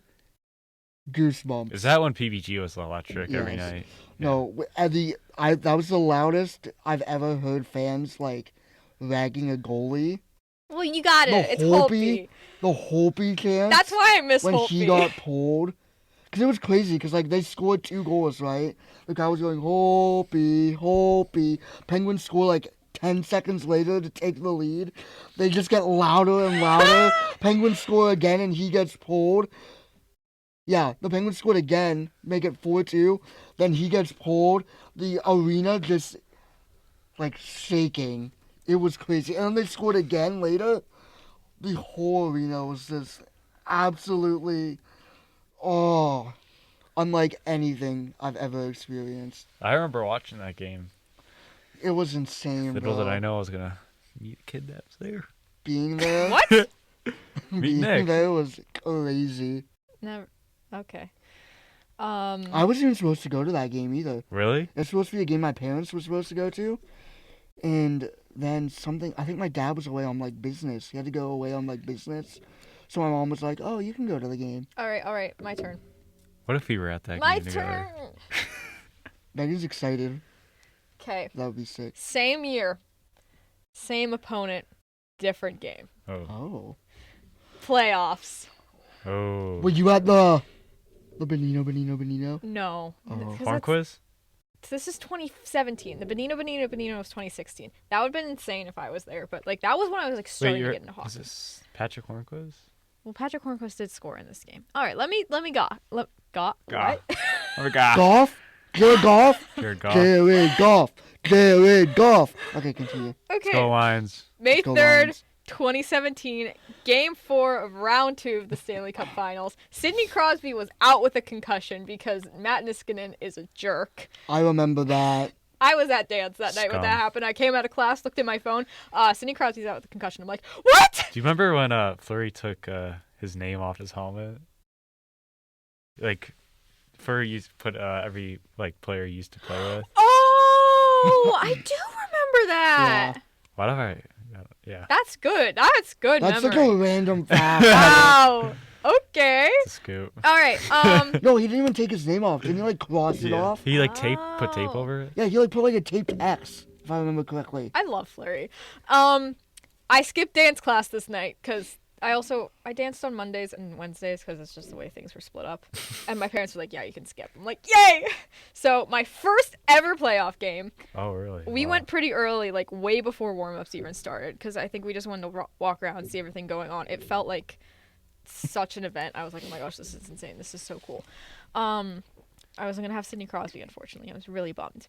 goosebumps. is that when PBG was electric every Yes. night? No, that was the loudest I've ever heard fans ragging a goalie. Well, you got it. The It's Holtby- Holtby. The Holtby chance. That's why I miss when Holtby. he got pulled. Because it was crazy, because they scored 2 goals, right? The guy was going, Holtby, Holtby. Penguins score 10 seconds later to take the lead. They just get louder and louder. Penguins score again and he gets pulled. Yeah, the Penguins scored again, make it 4-2. Then he gets pulled. The arena just, shaking. It was crazy. And then they scored again later. The whole arena was just absolutely, unlike anything I've ever experienced. I remember watching that game. It was insane, Little bro. did I know I was gonna meet a kid that was there. Being there, What? being Nick. there was crazy. Never. Okay. I wasn't even supposed to go to that game either. Really? It's supposed to be a game my parents were supposed to go to, and then I think my dad was away on business. He had to go away on business, so my mom was like, "Oh, you can go to the game." All right. My turn. What if we were at that My game together? turn. Megan's excited. Okay. That would be sick. Same year, same opponent, different game. Oh. Oh, Playoffs. Oh. were you at the Benino? No. Oh. 'Cause Farm that's- quiz? This is 2017. The Benino was 2016. That would have been insane if I was there, but that was when I was starting to get into Is hockey. this Patrick Hornquist? Well, Patrick Hornquist did score in this game. All right, let me go. What? Oh my God. Golf? Jared Goff? Jared Goff. Jared Goff. Jared Goff. Okay, continue. Okay. Go Lions. May Let's go 3rd, Lions. 2017, Game 4 of Round 2 of the Stanley Cup Finals. Sidney Crosby was out with a concussion because Matt Niskanen is a jerk. I remember that. I was at dance that night when Scum. that happened. I came out of class, looked at my phone. Sidney Crosby's out with a concussion. I'm like, what? Do you remember when Fleury took his name off his helmet? Like, Fleury used to put every player he used to play with. Oh, I do remember that. Yeah. Why do I? Yeah. That's good. That's good That's memory. like a random fact. Wow. Okay. It's a scoop. All right. No, he didn't even take his name off. Didn't he like cross it off? He put tape Oh. over it. Yeah, he like put like a taped X, if I remember correctly. I love Flurry. I skipped dance class this night because I danced on Mondays and Wednesdays because it's just the way things were split up. And my parents were like, yeah, you can skip. I'm like, yay! So my first ever playoff game, Oh, really? we Wow. went pretty early, like way before warm-ups even started because I think we just wanted to walk around and see everything going on. It felt like such an event. I was like, oh my gosh, this is insane. This is so cool. I wasn't going to have Sidney Crosby, unfortunately. I was really bummed.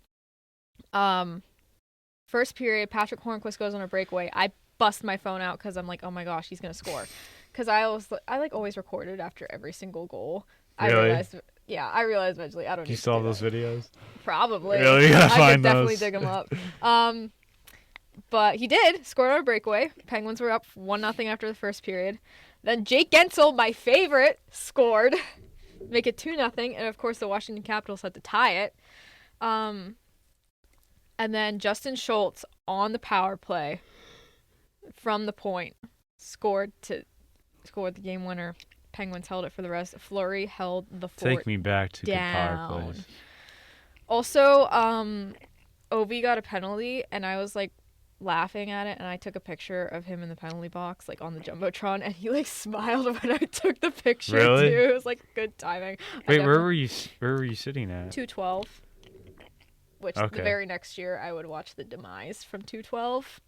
First period, Patrick Hornquist goes on a breakaway. I bust my phone out because I'm like, oh my gosh, he's gonna score. Because I always recorded after every single goal. Really? I realized eventually I don't. Do you need still to have do those that. videos? Probably. Really? You gotta I could find definitely those. dig them up. But he did score on a breakaway. Penguins were up 1-0 after the first period. Then Jake Gensel, my favorite, scored, make it 2-0, and of course the Washington Capitals had to tie it. And then Justin Schultz on the power play from the point scored the game winner. Penguins held it for the rest. Fleury held the fort. Take me back to good power down. plays. Also, Ovi got a penalty, and I was like laughing at it, and I took a picture of him in the penalty box, like on the jumbotron, and he like smiled when I took the picture Really? too. It was like good timing. Wait, where were you sitting at? 212. Which the Okay. very next year I would watch the demise from 212.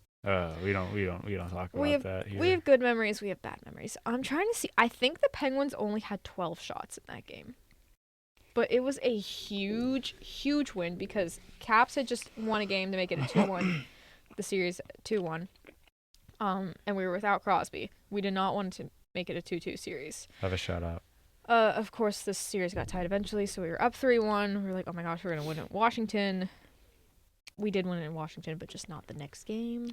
We don't talk about that here. We have good memories. We have bad memories. I'm trying to see. I think the Penguins only had 12 shots in that game. But it was a huge, huge win because Caps had just won a game to make it a 2-1. The series 2-1. And we were without Crosby. We did not want to make it a 2-2 series. Have a shout out. Of course, this series got tied eventually, so we were up 3-1. We were like, oh my gosh, we're going to win at Washington. We did win it in Washington, but just not the next game.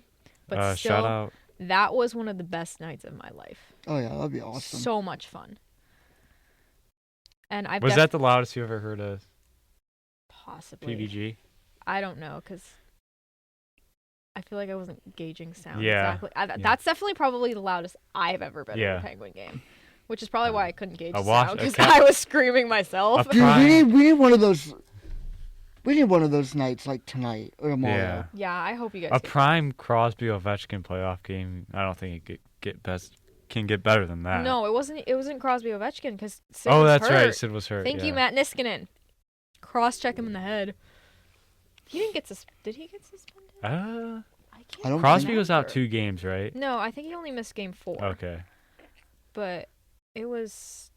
But still, Shout out. that was one of the best nights of my life. Oh yeah, that'd be awesome. So much fun. And I've Was that the loudest you ever heard of possibly PBG? I don't know, because I feel like I wasn't gauging sound Yeah. exactly. That's definitely probably the loudest I've ever been in a Penguin game, which is probably why I couldn't gauge sound, because I was screaming myself. Dude, we need one of those. We need one of those nights like tonight or tomorrow. Yeah. Yeah, I hope you guys. A prime Crosby Ovechkin playoff game. I don't think it can get better than that. No, it wasn't. It wasn't Crosby Ovechkin because Sid Oh, was that's hurt. right. Sid was hurt. Thank you, yeah. Matt Niskanen. Cross-check him in the head. He didn't get Did he get suspended? I can't I don't Crosby think- was out 2 games, right? No, I think he only missed game 4. Okay. But I was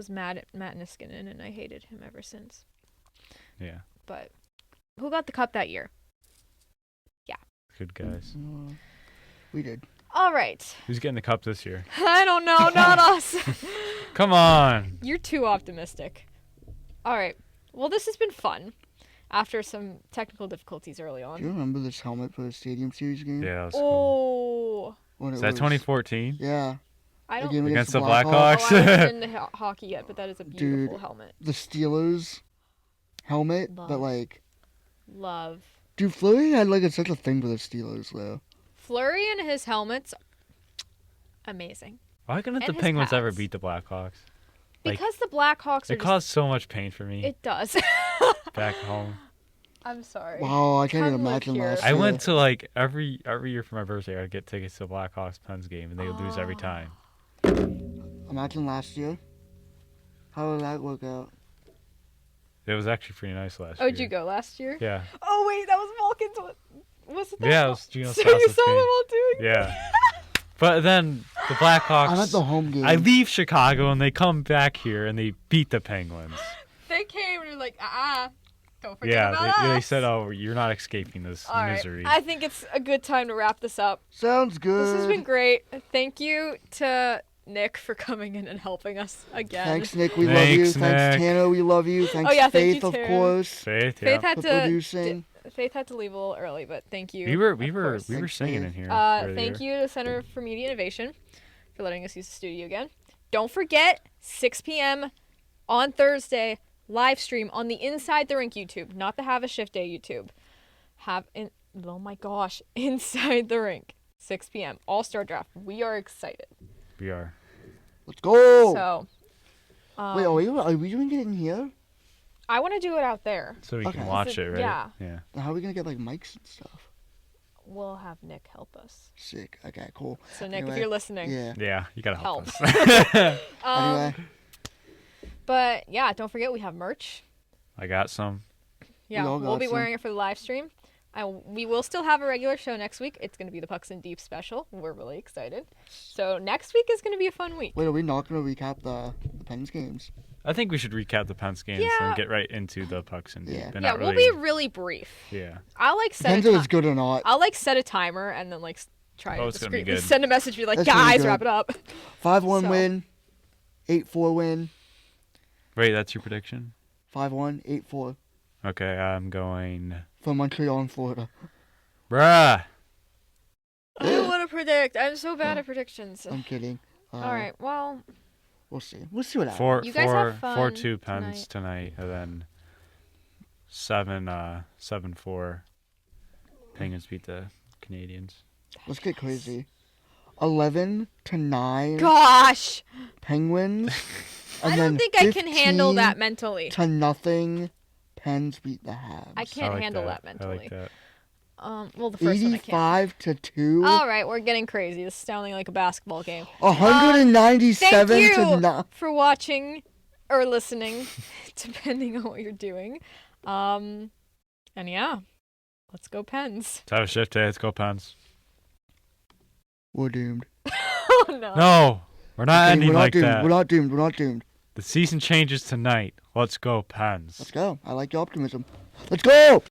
mad at Matt Niskanen, and I hated him ever since. Yeah. But who got the cup that year? Good guys. We did. All right. Who's getting the cup this year? I don't know, not us. Come on. You're too optimistic. All right. Well, this has been fun. After some technical difficulties early Do you on. remember this helmet for the Stadium Series game? Yeah, that was cool. Oh. When it Is that was- 2014? Yeah. I The don't. game Against the Oh, Blackhawks? I haven't been to hockey yet, but that is a beautiful Dude. helmet. The Steelers helmet, Love. but like, Love. dude, Fleury had like such a thing for the Steelers though. Fleury and his helmets, amazing. Why couldn't And the his Penguins ever pads. beat the Blackhawks? Like, Because the Blackhawks are It caused so much pain for me It does. back home. I'm sorry. Wow, I can't even Come live imagine here. last I year. went to like every year for my birthday. I'd get tickets to the Blackhawks Pens game, and they would lose every Oh. time. Imagine last year. How did that work out? It was actually pretty nice last Oh, year. did you go last year? Yeah. Oh wait, that was Vulcan's. Was it? That Yeah, it Vul- was Gino So you Sasso's saw game. them all doing? Yeah. But then the Blackhawks. I'm at the home game. I leave Chicago and they come back here and they beat the Penguins. They came and were like, don't forget Yeah, about us. they said, "Oh, you're not escaping this All right. misery." I think it's a good time to wrap this up. Sounds good. This has been great. Thank you to Nick for coming in and helping us again. Thanks, Nick. We love you. Thanks, Thanks, Nick. Tana. We love you. Thanks, yeah, thank Faith, you, of Tara. course, Faith, Faith yeah. had for to producing. Faith had to leave a little early, but thank you. We were of course. we were Thanks, singing Faith. in here. Thank earlier. you to Center for Media Innovation for letting us use the studio again. Don't forget, 6 p.m. on Thursday, live stream on the Inside the Rink YouTube, not the Have a Shift Day YouTube. Oh my gosh, Inside the Rink, 6 p.m. All-Star Draft. We are excited. We are. Let's go. So, Wait, are we doing it in here? I want to do it out there. So we Okay. can watch it, right? Yeah. Yeah. How are we gonna get like mics and stuff? We'll have Nick help us. Sick. Okay, cool. So, Nick, if Anyway, you're listening, Yeah. Yeah, you gotta help Help. us. Anyway, But yeah, don't forget we have merch. I got some. Yeah, all we'll got be some. wearing it for the live stream. We will still have a regular show next week. It's going to be the Pucks and Deep special. We're really excited. So next week is going to be a fun week. wait, are we not gonna recap the Pens games? I think we should recap the Pens games Yeah. and get right into the Pucks and Yeah. Deep. And Yeah, not we'll really, be really brief. Yeah. I'll like set Depends a if it's good or not. I'll like set a timer and then like try Oh, to it's gonna be discreetly good. send a message, be like, That's really guys, good. wrap it up. 5-1 So- win, 8-4 win, Wait, that's your prediction? 5-1, 8-4 Okay, I'm going. for Montreal and Florida. Bruh. I don't want to predict. I'm so bad at predictions. I'm kidding. All right, well, We'll see. We'll see what happens. You guys have fun 4-2 Pens tonight, and then 7-4 Penguins beat the Canadians. Let's get crazy. 11-9 gosh, Penguins. And I don't then think I can handle 15 that mentally. to nothing. Pens beat the Habs. I can't like handle that I mentally. like that. Well, the first one I can't. 85-2. All right, we're getting crazy. This is sounding like a basketball game. 197 Thank to you 9. for watching or listening, depending on what you're doing. And yeah, let's go Pens. Let's have a shift day. Let's go Pens. We're doomed. Oh no. No, we're not ending We're not like doomed. that. We're not doomed. We're not doomed. The season changes tonight. Let's go Pens. Let's go. I like your optimism. Let's go!